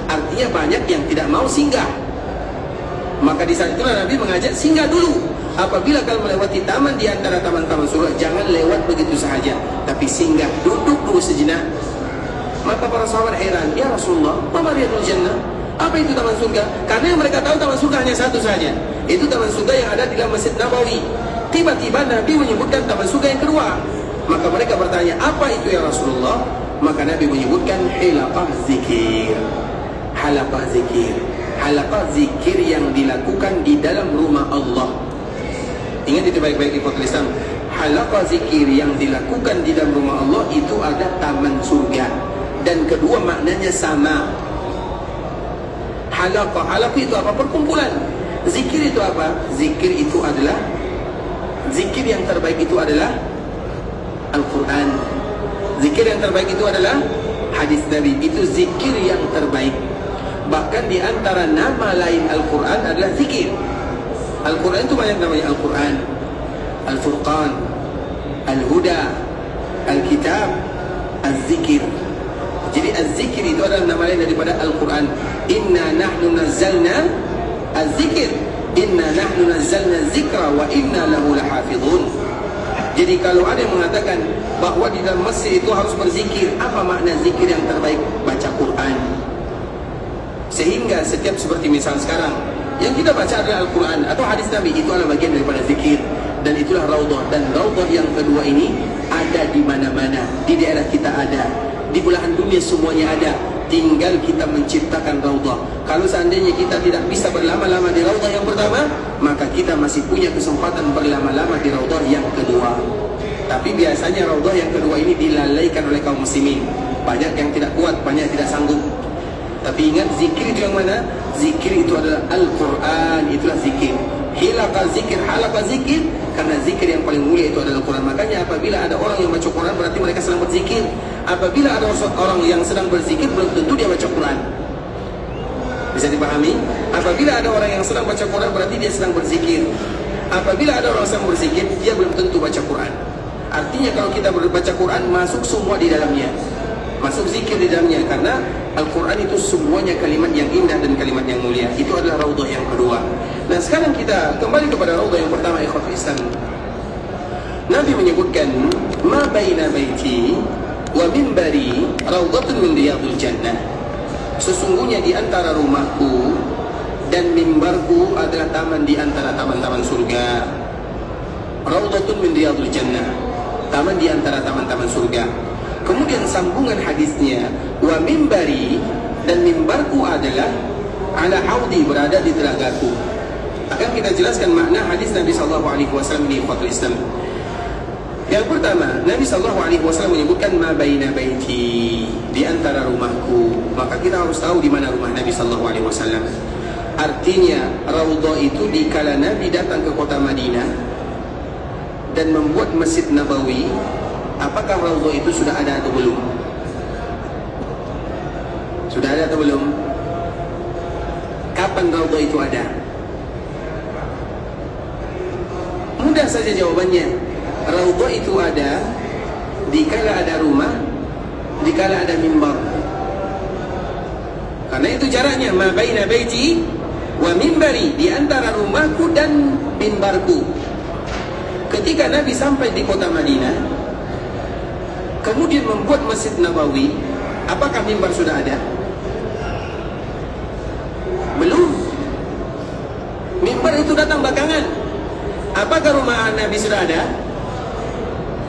artinya banyak yang tidak mau singgah. Maka di saat itulah Nabi mengajak singgah dulu. Apabila kalian melewati taman di antara taman-taman surga, jangan lewat begitu saja, tapi singgah, duduk dulu sejenak. Maka para sahabat heran, "Ya Rasulullah, ma riyadul jannah?" Apa itu taman surga? Karena yang mereka tahu taman surga hanya satu saja, itu taman surga yang ada di dalam Masjid Nabawi. Tiba-tiba Nabi menyebutkan taman surga yang kedua. Maka mereka bertanya, "Apa itu ya Rasulullah?" Maka Nabi menyebutkan halaqah zikir. Halaqah zikir. Halaqah zikir yang dilakukan di dalam rumah Allah. Ingat itu baik-baik ikhwatul Islam. Halaqah zikir yang dilakukan di dalam rumah Allah itu ada taman surga. Dan kedua maknanya sama. Halaqah itu apa? Perkumpulan. Zikir itu apa? Zikir itu adalah, zikir yang terbaik itu adalah Al-Quran. Zikir yang terbaik itu adalah hadis Nabi. Itu zikir yang terbaik. Bahkan di antara nama lain Al-Quran adalah zikir. Al-Quran itu banyak namanya. Al-Quran, Al-Furqan, Al-Huda, Al-Kitab, Az-Zikir. Jadi Az-Zikir itu adalah nama lain daripada Al-Quran. Inna nahnu nazzalna Az-Zikir, Inna nahnu nazzalna Zikra wa inna lahu lahafidhun. Jadi kalau ada yang mengatakan bahwa di dalam masjid itu harus berzikir, apa makna zikir yang terbaik? Baca Quran. Sehingga setiap seperti misal sekarang yang kita baca adalah Al-Quran atau hadis Nabi, itu adalah bagian daripada zikir. Dan itulah Raudhah. Dan Raudhah yang kedua ini ada di mana-mana. Di daerah kita ada, di belahan dunia semuanya ada. Tinggal kita menciptakan Raudhah. Kalau seandainya kita tidak bisa berlama-lama di Raudhah yang pertama, maka kita masih punya kesempatan berlama-lama di Raudhah yang kedua. Tapi Tapi biasanya raudhah yang kedua ini dilalaikan oleh kaum muslimin. Banyak yang tidak kuat, banyak yang tidak sanggup. Tapi ingat, zikir itu yang mana? Zikir itu adalah Al-Quran, itulah zikir. Hilaqah zikir, halaqah zikir. Karena zikir yang paling mulia itu adalah Al-Quran. Makanya apabila ada orang yang baca Quran, berarti mereka sedang berzikir. Apabila ada orang yang sedang berzikir, belum tentu dia baca Quran. Bisa dipahami? Apabila ada orang yang sedang baca Quran, berarti dia sedang berzikir. Apabila ada orang yang sedang berzikir, dia belum tentu baca Quran. Artinya kalau kita baca Quran, masuk semua di dalamnya, masuk zikir di dalamnya. Karena Al-Quran itu semuanya kalimat yang indah dan kalimat yang mulia. Itu adalah raudhah yang kedua. Nah sekarang kita kembali kepada raudhah yang pertama, ikhwatul Islam. Nabi menyebutkan, ma baina baiti wa minbari raudhatun min riyadil jannah. Sesungguhnya di antara rumahku dan mimbarku adalah taman di antara taman-taman surga. Raudhatun min riyadil jannah, taman di antara taman-taman surga. Kemudian sambungan hadisnya, wa mimbari, dan mimbarku adalah ala haudi, berada di telagaku. Akan kita jelaskan makna hadis Nabi SAW ini, ikhwatul Islam. Yang pertama, Nabi SAW menyebutkan ma baina baiti, di antara rumahku. Maka kita harus tahu di mana rumah Nabi SAW. Artinya raudhah itu dikala Nabi datang ke kota Madinah dan membuat Masjid Nabawi, apakah raudhah itu sudah ada atau belum? Sudah ada atau belum? Kapan raudhah itu ada? Mudah saja jawabannya. Raudhah itu ada dikala ada rumah, dikala ada mimbar. Karena itu jaraknya, ma baina baiti wa mimbari, di antara rumahku dan mimbarku. Ketika Nabi sampai di kota Madinah, kemudian membuat Masjid Nabawi, apakah mimbar sudah ada? Belum. Mimbar itu datang belakangan. Apakah rumah Nabi sudah ada?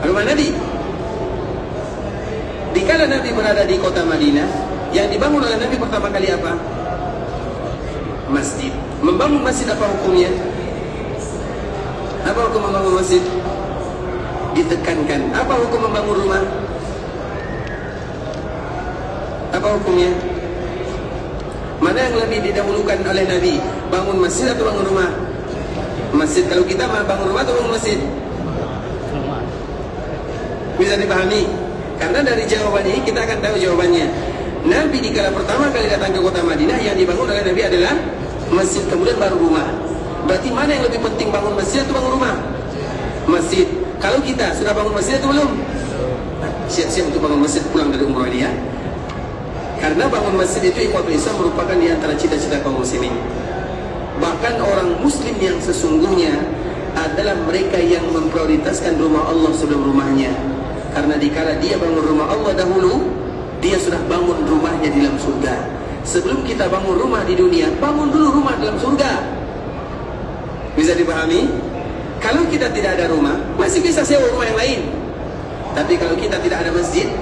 Rumah Nabi, dikala Nabi berada di kota Madinah, yang dibangun oleh Nabi pertama kali apa? Masjid. Membangun masjid apa hukumnya? Apa hukum membangun masjid? Ditekankan. Apa hukum membangun rumah? Apa hukumnya? Mana yang lebih didahulukan oleh Nabi? Bangun masjid atau bangun rumah? Masjid. Kalau kita mau bangun rumah atau bangun masjid? Bisa dipahami? Karena dari jawaban ini kita akan tahu jawabannya. Nabi dikala pertama kali datang ke kota Madinah, yang dibangun oleh Nabi adalah masjid, kemudian baru rumah. Berarti mana yang lebih penting, bangun masjid atau bangun rumah? Masjid. Kalau kita sudah bangun masjid atau belum? Siap-siap untuk bangun masjid pulang dari umrah ini ya. Karena bangun masjid itu ikhwatul Islam merupakan di antara cita-cita kaum muslimin. Bahkan orang muslim yang sesungguhnya adalah mereka yang memprioritaskan rumah Allah sebelum rumahnya. Karena dikala dia bangun rumah Allah dahulu, dia sudah bangun rumahnya di dalam surga. Sebelum kita bangun rumah di dunia, bangun dulu rumah dalam surga. Bisa dipahami? Kalau kita tidak ada rumah, masih bisa sewa rumah yang lain. Tapi kalau kita tidak ada masjid,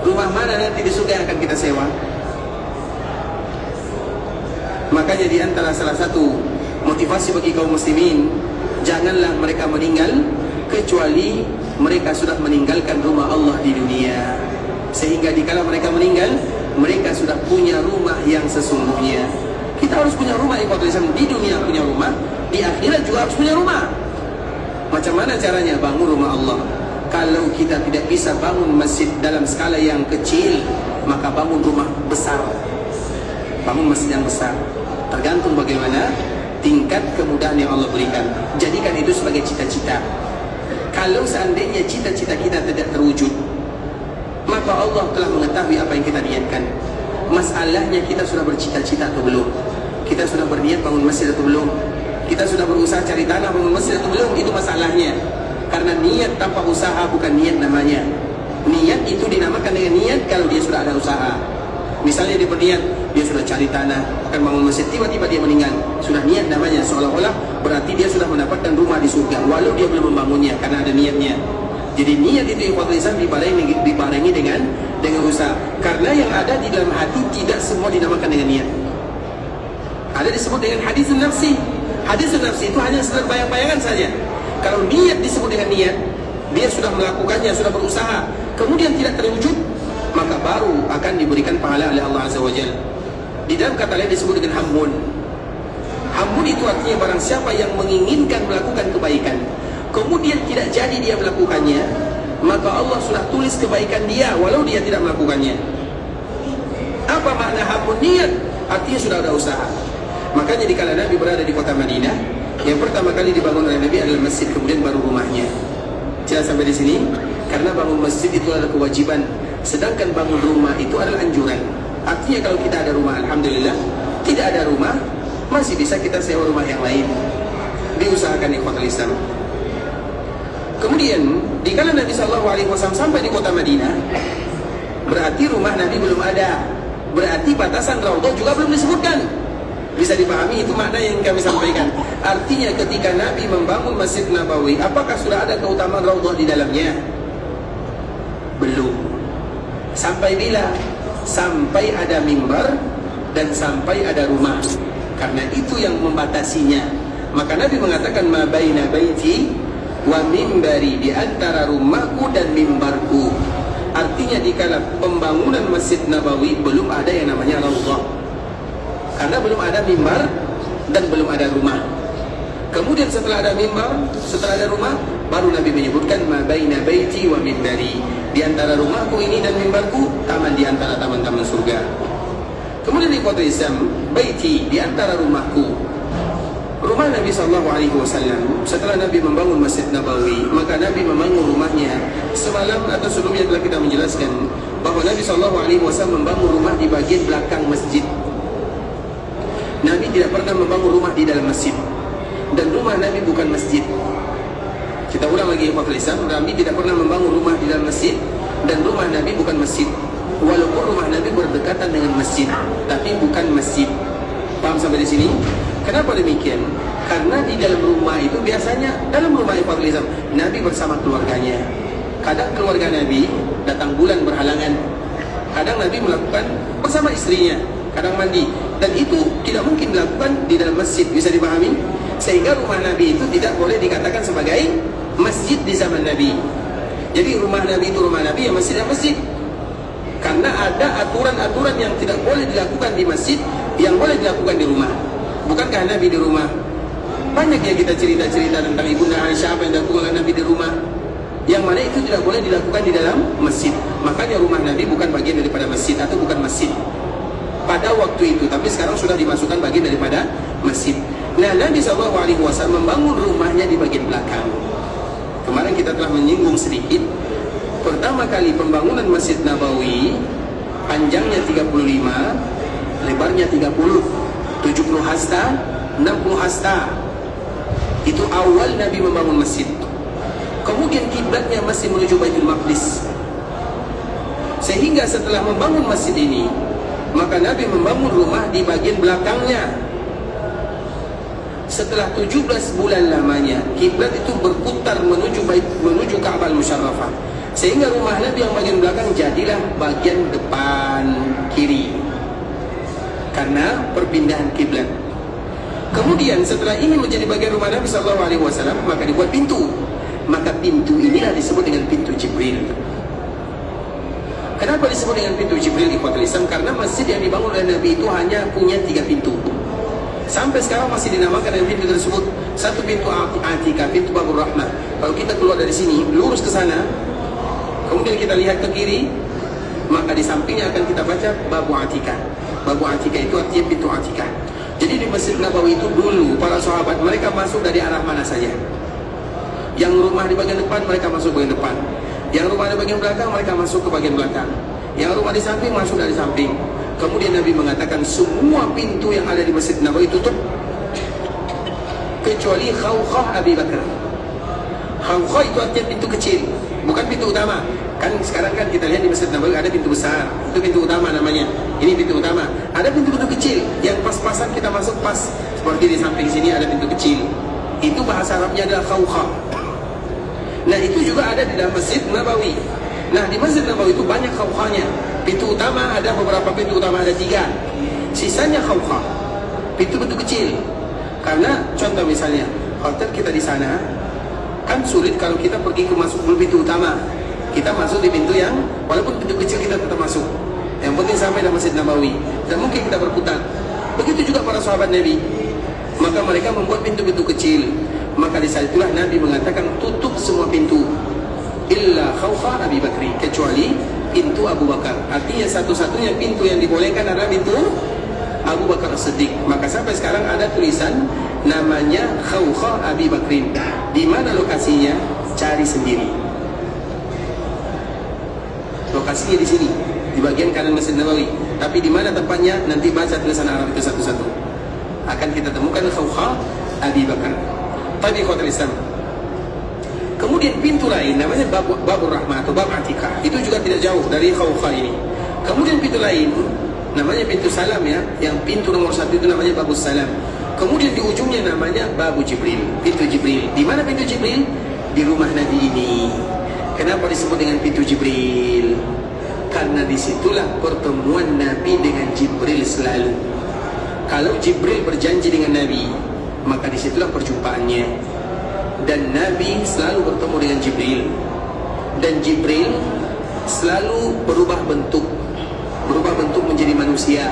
rumah mana nanti di surga yang akan kita sewa? Makanya di antara salah satu motivasi bagi kaum muslimin, janganlah mereka meninggal kecuali mereka sudah meninggalkan rumah Allah di dunia. Sehingga dikala mereka meninggal, mereka sudah punya rumah yang sesungguhnya. Kita harus punya rumah, ikhwatul Islam. Di dunia punya rumah, di akhirat juga harus punya rumah. Macam mana caranya? Bangun rumah Allah. Kalau kita tidak bisa bangun masjid dalam skala yang kecil, maka bangun rumah besar. Bangun masjid yang besar. Tergantung bagaimana tingkat kemudahan yang Allah berikan. Jadikan itu sebagai cita-cita. Kalau seandainya cita-cita kita tidak terwujud, maka Allah telah mengetahui apa yang kita niatkan. Masalahnya kita sudah bercita-cita atau belum? Kita sudah berniat bangun masjid atau belum? Kita sudah berusaha cari tanah bangun masjid atau belum? Itu masalahnya. Karena niat tanpa usaha bukan niat namanya. Niat itu dinamakan dengan niat kalau dia sudah ada usaha. Misalnya dia berniat, dia sudah cari tanah akan bangun masjid, tiba-tiba dia meninggal, sudah niat namanya, seolah-olah berarti dia sudah mendapatkan rumah di surga walau dia belum membangunnya karena ada niatnya. Jadi niat itu ikhwatul Islam dibarengi dengan usaha. Karena yang ada di dalam hati tidak semua dinamakan dengan niat. Ada disebut dengan hadisun nafsi. Hadisun nafsi itu hanya sekedar bayang-bayangan saja. Kalau niat disebut dengan niat, dia sudah melakukannya, sudah berusaha, kemudian tidak terwujud, maka baru akan diberikan pahala oleh Allah Azza wa Jalla. Di dalam kata lain disebut dengan hammun. Hammun itu artinya barang siapa yang menginginkan melakukan kebaikan, kemudian tidak jadi dia melakukannya, maka Allah sudah tulis kebaikan dia walau dia tidak melakukannya. Apa makna hammun? Niat, artinya sudah ada usaha. Makanya dikala Nabi berada di kota Madinah, yang pertama kali dibangun oleh Nabi adalah masjid, kemudian baru rumahnya. Jelas sampai di sini? Karena bangun masjid itu adalah kewajiban, sedangkan bangun rumah itu adalah anjuran. Artinya kalau kita ada rumah, alhamdulillah. Tidak ada rumah, masih bisa kita sewa rumah yang lain. Diusahakan ikhwatul Islam. Kemudian dikala Nabi SAW sampai di kota Madinah, berarti rumah Nabi belum ada. Berarti batasan Raudhah juga belum disebutkan. Bisa dipahami itu makna yang kami sampaikan. Artinya ketika Nabi membangun Masjid Nabawi, apakah sudah ada keutamaan Raudhah di dalamnya? Belum. Sampai bila? Sampai ada mimbar dan sampai ada rumah. Karena itu yang membatasinya. Maka Nabi mengatakan ma baina baiti wa mimbari, di antara rumahku dan mimbarku. Artinya dikala pembangunan Masjid Nabawi belum ada yang namanya Raudhah, karena belum ada mimbar dan belum ada rumah. Kemudian setelah ada mimbar, setelah ada rumah, baru Nabi menyebutkan ma baina baiti wa mimbari, di antara rumahku ini dan mimbarku, taman di antara taman-taman surga. Kemudian di kota Islam, baiti, di antara rumahku. Rumah Nabi SAW setelah Nabi membangun Masjid Nabawi, maka Nabi membangun rumahnya. Semalam atau sebelumnya telah kita menjelaskan bahwa Nabi SAW membangun rumah di bagian belakang masjid. Nabi tidak pernah membangun rumah di dalam masjid, dan rumah Nabi bukan masjid. Kita ulang lagi ikhwatul Islam, Nabi tidak pernah membangun rumah di dalam masjid, dan rumah Nabi bukan masjid. Walaupun rumah Nabi berdekatan dengan masjid, tapi bukan masjid. Paham sampai di sini? Kenapa demikian? Karena di dalam rumah itu biasanya, dalam rumah ikhwatul Islam, Nabi bersama keluarganya. Kadang keluarga Nabi datang bulan berhalangan, kadang Nabi melakukan bersama istrinya, kadang mandi. Dan itu tidak mungkin dilakukan di dalam masjid. Bisa dipahami? Sehingga rumah Nabi itu tidak boleh dikatakan sebagai masjid di zaman Nabi. Jadi rumah Nabi itu rumah Nabi, ya masjid, ya masjid. Karena ada aturan-aturan yang tidak boleh dilakukan di masjid, yang boleh dilakukan di rumah. Bukankah Nabi di rumah? Banyak yang kita cerita-cerita tentang Ibunda Aisyah, apa yang dilakukan Nabi di rumah, yang mana itu tidak boleh dilakukan di dalam masjid. Makanya rumah Nabi bukan bagian daripada masjid, atau bukan masjid pada waktu itu, tapi sekarang sudah dimasukkan bagian daripada masjid. Nah, Nabi SAW membangun rumahnya di bagian belakang. Kemarin kita telah menyinggung sedikit. Pertama kali pembangunan Masjid Nabawi, panjangnya 35, lebarnya 30, 70 hasta, 60 hasta. Itu awal Nabi membangun masjid. Kemudian kiblatnya masih menuju Baitul Maqdis. Sehingga setelah membangun masjid ini, maka Nabi membangun rumah di bagian belakangnya. Setelah 17 bulan lamanya, kiblat itu berputar menuju Ka'bah Musyarrafah. Sehingga rumah Nabi yang bagian belakang jadilah bagian depan kiri, karena perpindahan kiblat. Kemudian setelah ini menjadi bagian rumah Nabi SAW, maka dibuat pintu. Maka pintu inilah disebut dengan pintu Jibril. Kenapa disebut dengan pintu Jibril ikhwatul Islam? Karena masjid yang dibangun oleh Nabi itu hanya punya 3 pintu. Sampai sekarang masih dinamakan dengan pintu tersebut. Satu pintu Atikah, pintu Babur Rahmah. Kalau kita keluar dari sini, lurus ke sana, kemudian kita lihat ke kiri, maka di sampingnya akan kita baca Babu Atikah. Babu Atikah itu artinya pintu Atikah. Jadi di Masjid Nabawi itu dulu para sahabat mereka masuk dari arah mana saja. Yang rumah di bagian depan mereka masuk bagian depan. Yang rumah di bagian belakang mereka masuk ke bagian belakang. Yang rumah di samping masuk dari samping. Kemudian Nabi mengatakan semua pintu yang ada di Masjid Nabawi tutup kecuali Khawkhah Abi Bakar. Khawkhah itu artinya pintu kecil, bukan pintu utama. Kan sekarang kan kita lihat di Masjid Nabawi ada pintu besar, itu pintu utama namanya. Ini pintu utama. Ada pintu-pintu kecil yang pas-pasan kita masuk pas. Seperti di samping sini ada pintu kecil. Itu bahasa Arabnya adalah Khawkhah. Nah itu juga ada di dalam Masjid Nabawi. Nah di Masjid Nabawi itu banyak Khawkhahnya. Pintu utama ada beberapa pintu utama, ada 3. Sisanya Khawkhah, pintu-pintu kecil. Karena contoh misalnya hotel kita di sana, Kan sulit kalau kita pergi ke masuk pintu utama. Kita masuk di pintu yang walaupun pintu kecil kita tetap masuk. Yang penting sampai dalam Masjid Nabawi. Dan mungkin kita berputar. Begitu juga para sahabat Nabi. Maka mereka membuat pintu-pintu kecil. Maka di saat itulah Nabi mengatakan tutup semua pintu. Illa khawfa Abi Bakri, kecuali pintu Abu Bakar. Artinya satu-satunya pintu yang dibolehkan adalah pintu Abu Bakar As-Siddiq. Maka sampai sekarang ada tulisan namanya Khawfa Abi Bakrin. Di mana lokasinya? Cari sendiri. Lokasinya di sini, di bagian kanan Masjid Nabawi. Tapi di mana tempatnya? Nanti baca tulisan Arab itu satu-satu. Akan kita temukan Khawfa Abi Bakar. Tapi ikhwatul Islam. Kemudian pintu lain namanya Babur Rahmah atau Bab Atikah. Itu juga tidak jauh dari Khawfa ini. Kemudian pintu lain namanya pintu Salam ya. Yang pintu nomor 1 itu namanya Babus Salam. Kemudian di ujungnya namanya Babu Jibril, pintu Jibril. Di mana pintu Jibril? Di rumah Nabi ini. Kenapa disebut dengan pintu Jibril? Karena disitulah pertemuan Nabi dengan Jibril selalu. Kalau Jibril berjanji dengan Nabi, maka disitulah perjumpaannya. Dan Nabi selalu bertemu dengan Jibril. Dan Jibril selalu berubah bentuk menjadi manusia.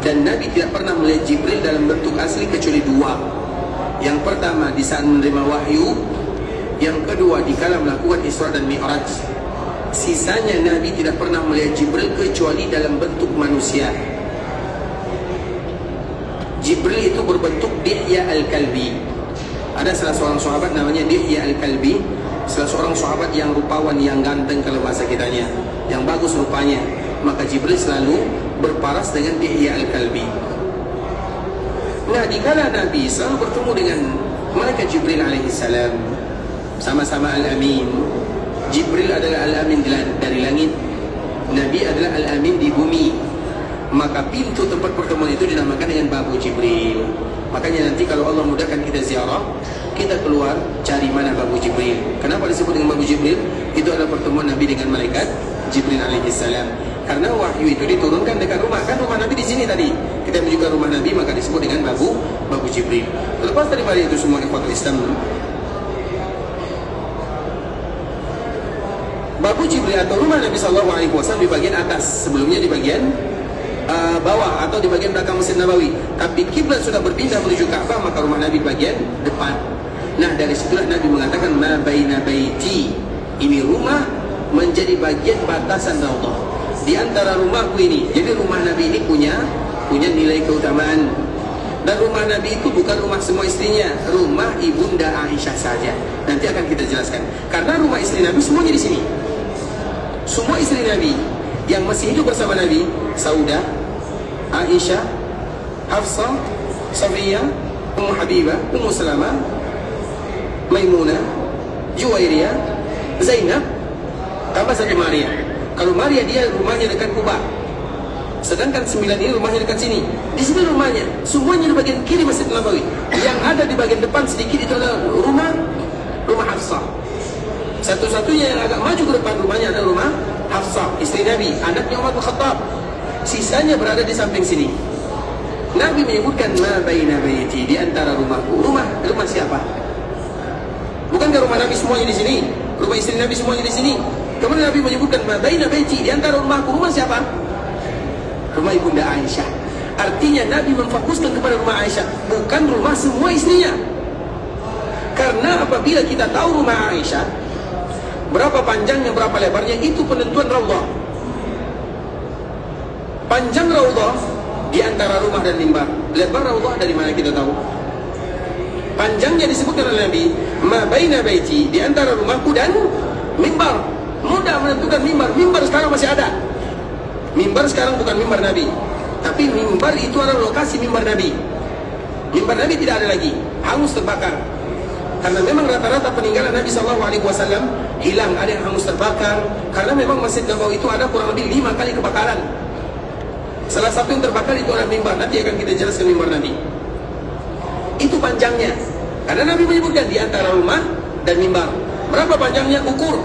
Dan Nabi tidak pernah melihat Jibril dalam bentuk asli kecuali dua. Yang pertama di saat menerima wahyu, yang kedua dikala melakukan Isra dan Mi'raj. Sisanya Nabi tidak pernah melihat Jibril kecuali dalam bentuk manusia. Jibril itu berbentuk Dihya Al-Kalbi. Ada salah seorang sahabat namanya Dihya Al-Kalbi, salah seorang sahabat yang rupawan, yang ganteng kalau bahasa kitanya, yang bagus rupanya. Maka Jibril selalu berparas dengan Dihya Al-Kalbi. Nah, dikala Nabi selalu bertemu dengan malaikat Jibril alaihissalam, sama-sama Al-Amin. Jibril adalah Al-Amin dari langit, Nabi adalah Al-Amin di bumi. Maka pintu tempat pertemuan itu dinamakan dengan Babu Jibril. Makanya nanti kalau Allah mudahkan kita ziarah, kita keluar cari mana Babu Jibril. Kenapa disebut dengan Babu Jibril? Itu adalah pertemuan Nabi dengan malaikat Jibril alaihissalam. Karena wahyu itu diturunkan dekat rumah. Kan rumah Nabi di sini tadi. Kita menuju ke rumah Nabi, maka disebut dengan Babu Jibril. Terlepas daripada itu semua ikhwatul Islam, Babu Jibril atau rumah Nabi SAW di bagian atas, sebelumnya di bagian bawah atau di bagian belakang Masjid Nabawi. Tapi kiblat sudah berpindah menuju Ka'bah, maka rumah Nabi bagian depan. Nah, dari situlah Nabi mengatakan ma baina baiti. Ini rumah menjadi bagian batasan Allah di antara rumahku ini. Jadi rumah Nabi ini punya nilai keutamaan. Dan rumah Nabi itu bukan rumah semua istrinya, rumah ibunda Aisyah saja. Nanti akan kita jelaskan. Karena rumah istri Nabi semuanya di sini. Semua istri Nabi yang masih hidup bersama Nabi, Saudah, Aisyah, Hafsah, Safiyah, Ummu Habibah, Ummu Salamah, Maimunah, Juwairiyah, Zainab, tambah saja Maria. Kalau Maria dia rumahnya dekat Kuba, sedangkan 9 ini rumahnya dekat sini. Di sini rumahnya, semuanya di bagian kiri Masjid Nabawi. Yang ada di bagian depan sedikit itu adalah rumah Hafsah. Satu-satunya yang agak maju ke depan rumahnya adalah rumah Hafsah, istri Nabi, anaknya Umar bin Khattab. Sisanya berada di samping sini. Nabi menyebutkan ma baina baiti, di antara rumahku. Rumah siapa? Bukankah rumah Nabi semuanya di sini? Rumah istri Nabi semuanya di sini. Kemudian Nabi menyebutkan ma baina baiti, di antara rumahku. Rumah siapa? Rumah ibunda Aisyah. Artinya Nabi memfokuskan kepada rumah Aisyah, bukan rumah semua istrinya. Karena apabila kita tahu rumah Aisyah, berapa panjangnya, berapa lebarnya, itu penentuan raudhah. Panjang raudhah di antara rumah dan mimbar. Lebar raudhah dari mana kita tahu? Panjangnya disebutkan oleh Nabi, ma baina baiti, di antara rumahku dan mimbar. Mudah menentukan mimbar. Mimbar sekarang masih ada. Mimbar sekarang bukan mimbar Nabi, tapi mimbar itu adalah lokasi mimbar Nabi. Mimbar Nabi tidak ada lagi, hangus terbakar. Karena memang rata-rata peninggalan Nabi SAW hilang, ada yang hangus terbakar. Karena memang Masjid Nabawi itu ada kurang lebih 5 kali kebakaran. Salah satu yang terbakar itu adalah mimbar. Nanti akan kita jelaskan mimbar Nabi. Itu panjangnya. Karena Nabi menyebutkan di antara rumah dan mimbar. Berapa panjangnya? Ukur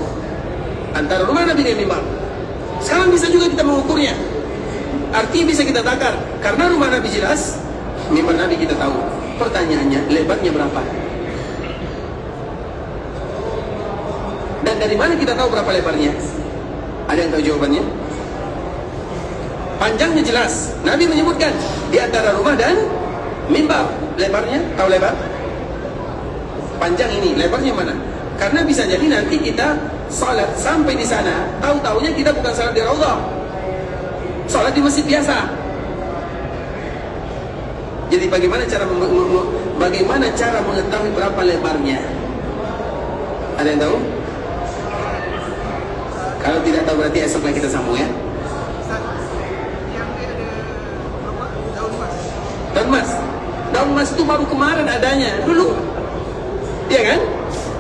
antara rumah Nabi dan mimbar. Sekarang bisa juga kita mengukurnya. Artinya bisa kita takar. Karena rumah Nabi jelas, mimbar Nabi kita tahu. Pertanyaannya, lebarnya berapa? Dan dari mana kita tahu berapa lebarnya? Ada yang tahu jawabannya? Panjangnya jelas. Nabi menyebutkan di antara rumah dan mimbar. Lebarnya, tahu lebar? Panjang ini, lebarnya mana? Karena bisa jadi nanti kita salat sampai di sana, tahu-taunya kita bukan salat di Raudhah, salat di masjid biasa. Jadi bagaimana cara mengetahui berapa lebarnya? Ada yang tahu? Kalau tidak tahu berarti esoknya kita sambung ya. Daun emas itu baru kemarin adanya, dulu. Iya kan?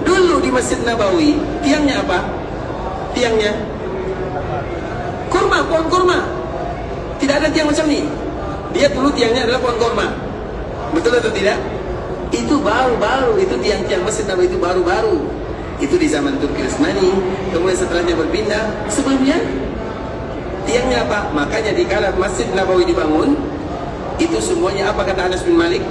Dulu di Masjid Nabawi, tiangnya apa? Tiangnya kurma, pohon kurma. Tidak ada tiang macam ini. Dia dulu tiangnya adalah pohon kurma. Betul atau tidak? Itu baru-baru, itu tiang-tiang Masjid Nabawi itu baru-baru. Itu di zaman Turki Utsmani, kemudian setelahnya berpindah. Sebelumnya tiangnya apa? Makanya di kala Masjid Nabawi dibangun, itu semuanya apa kata Anas bin Malik?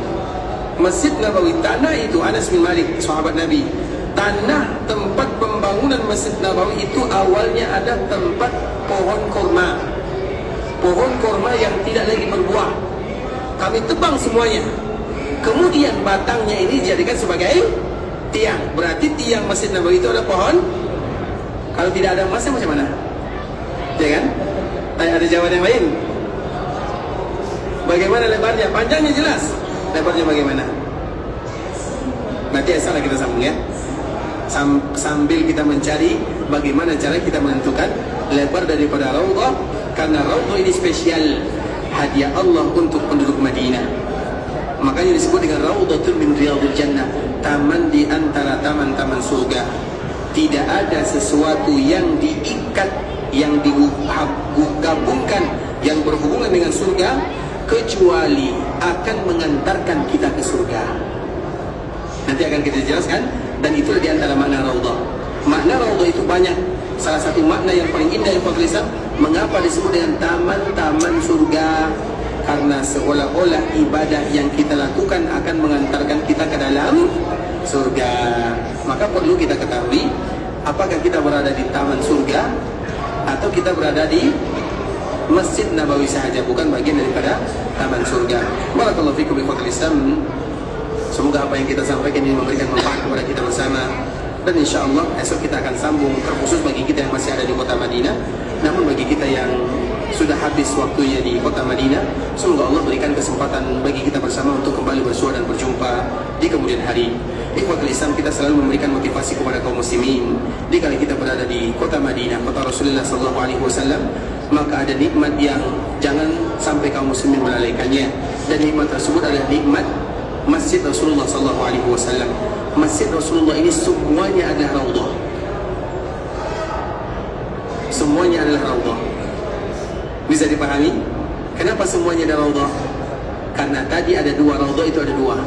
Masjid Nabawi, tanah itu, Anas bin Malik, sahabat Nabi, tanah tempat pembangunan Masjid Nabawi itu awalnya ada tempat pohon kurma. Pohon kurma yang tidak lagi berbuah. Kami tebang semuanya. Kemudian batangnya ini dijadikan sebagai tiang. Berarti tiang Masjid Nabawi itu ada pohon. Kalau tidak ada emasnya macam mana? Ya kan? Ada jawaban yang lain? Bagaimana lebarnya? Panjangnya jelas. Lebarnya bagaimana? Nanti salah kita sambung ya. Sambil kita mencari bagaimana cara kita menentukan lebar daripada Raudhah, karena Raudhah ini spesial, hadiah Allah untuk penduduk Madinah. Makanya disebut dengan Raudhatun min Riyadhil Jannah, taman di antara taman-taman surga. Tidak ada sesuatu yang diikat, yang digabungkan, yang berhubungan dengan surga kecuali akan mengantarkan kita ke surga. Nanti akan kita jelaskan. Dan itulah di antara makna Raudhah. Makna Raudhah itu banyak. Salah satu makna yang paling indah yang Pak Islam, mengapa disebut dengan taman-taman surga? Karena seolah-olah ibadah yang kita lakukan akan mengantarkan kita ke dalam surga. Maka perlu kita ketahui, apakah kita berada di taman surga atau kita berada di Masjid Nabawi sahaja, bukan bagian daripada taman surga. Barakallahu fikum ikhwatul Islam. Semoga apa yang kita sampaikan ini memberikan manfaat kepada kita bersama. Dan insya Allah esok kita akan sambung, terkhusus bagi kita yang masih ada di kota Madinah. Namun bagi kita yang sudah habis waktunya di kota Madinah, semoga Allah berikan kesempatan bagi kita bersama untuk kembali bersua dan berjumpa di kemudian hari. Ikhwatul Islam, kita selalu memberikan motivasi kepada kaum muslimin. Dikala kita berada di kota Madinah, kota Rasulullah SAW, maka ada nikmat yang jangan sampai kaum muslimin melalaikannya. Dan nikmat tersebut adalah nikmat Masjid Rasulullah SAW. Masjid Rasulullah ini semuanya adalah Raudhah. Semuanya adalah Raudhah. Bisa dipahami? Kenapa semuanya ada Raudhah? Karena tadi ada dua Raudhah, itu ada dua.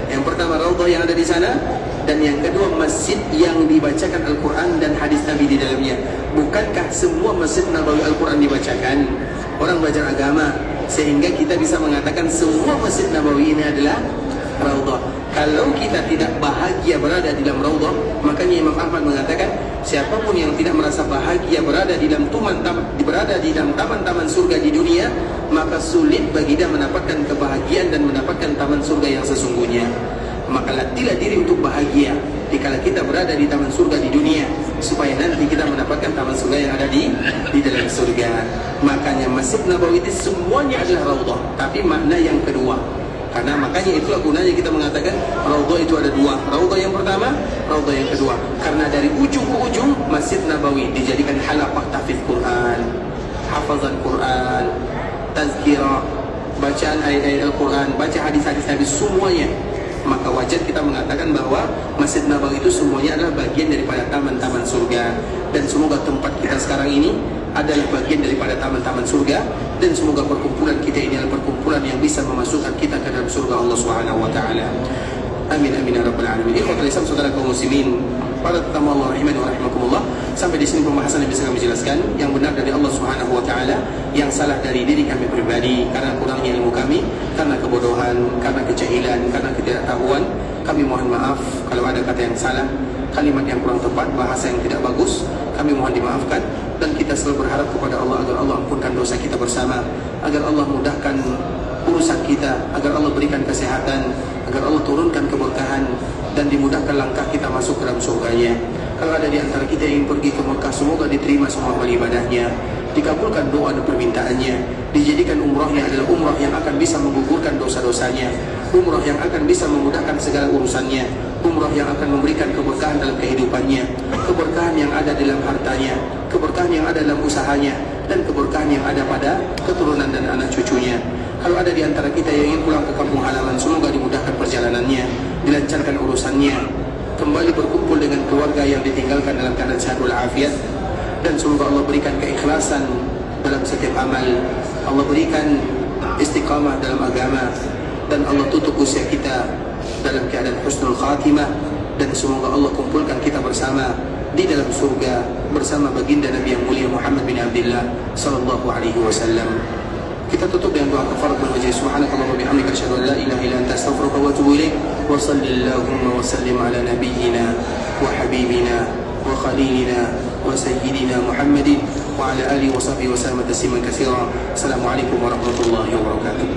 Yang pertama Raudhah yang ada di sana, dan yang kedua masjid yang dibacakan Al-Quran dan hadis Nabi di dalamnya. Bukankah semua Masjid Nabawi Al-Quran dibacakan? Orang belajar agama, sehingga kita bisa mengatakan semua Masjid Nabawi ini adalah Raudhah. Kalau kita tidak bahagia berada di dalam Raudhah, makanya Imam Ahmad mengatakan, siapapun yang tidak merasa bahagia berada di dalam taman-taman surga di dunia, maka sulit bagi dia mendapatkan kebahagiaan dan mendapatkan taman surga yang sesungguhnya. Maka latihlah diri untuk bahagia dikala kita berada di taman surga di dunia, supaya nanti kita mendapatkan taman surga yang ada di dalam surga. Makanya Masjid Nabawi itu semuanya adalah Raudhah, tapi makna yang kedua. Karena makanya itulah gunanya kita mengatakan Raudhah itu ada dua. Raudhah yang pertama, Raudhah yang kedua. Karena dari ujung ke ujung Masjid Nabawi dijadikan halaqah tahfidz Quran, hafazan Quran, tazkirah, bacaan ayat-ayat Al-Quran, baca hadis-hadis Nabi, semuanya. Maka wajar kita mengatakan bahwa Masjid Nabawi itu semuanya adalah bagian daripada taman-taman surga. Dan semoga tempat kita sekarang ini adalah bagian daripada taman-taman surga, dan semoga perkumpulan kita ini adalah perkumpulan yang bisa memasukkan kita ke dalam surga Allah Subhanahu wa taala. Amin amin ya rabbal alamin. Ikhwatul Islam, saudara kaum muslimin, para tetamu Allah rahimani wa rahimakumullah. Sampai di sini pembahasan yang bisa kami jelaskan. Yang benar dari Allah Subhanahu wa taala, yang salah dari diri kami pribadi karena kurangnya ilmu kami, karena kebodohan, karena kejahilan, karena ketidaktahuan. Kami mohon maaf kalau ada kata yang salah. kalimat yang kurang tepat, bahasa yang tidak bagus, kami mohon dimaafkan. Dan kita selalu berharap kepada Allah agar Allah ampunkan dosa kita bersama, agar Allah mudahkan urusan kita, agar Allah berikan kesehatan, agar Allah turunkan keberkahan dan dimudahkan langkah kita masuk ke dalam surganya. Kalau ada di antara kita yang ingin pergi ke Mekah, semoga diterima semua amal ibadahnya, dikabulkan doa dan permintaannya, dijadikan umrahnya adalah umrah yang akan bisa menggugurkan dosa-dosanya, umrah yang akan bisa memudahkan segala urusannya, umrah yang akan memberikan keberkahan dalam kehidupannya, keberkahan yang ada dalam hartanya, keberkahan yang ada dalam usahanya, dan keberkahan yang ada pada keturunan dan anak cucunya. Kalau ada di antara kita yang ingin pulang ke kampung halaman, semoga dimudahkan perjalanannya, dilancarkan urusannya, kembali berkumpul dengan keluarga yang ditinggalkan dalam keadaan sehat walafiat, dan semoga Allah berikan keikhlasan dalam setiap amal, Allah berikan istiqamah dalam agama, dan Allah tutup usia kita dalam keadaan husnul khatimah, dan semoga Allah kumpulkan kita bersama di dalam surga bersama baginda Nabi yang mulia Muhammad bin Abdullah sallallahu alaihi wasallam. Kita tutup dengan doa kafaratul majlis. Subhanakallahumma wa bihamdika asyhadu an la ilaha illa anta astaghfiruka wa atubu ilaik. Wa sallallahu wa sallim ala nabiyyina wa habibina wa khalilina wa sayyidina Muhammadin wa ala alihi wa sahbihi wa sallam tasliman katsira. Assalamualaikum warahmatullahi wabarakatuh.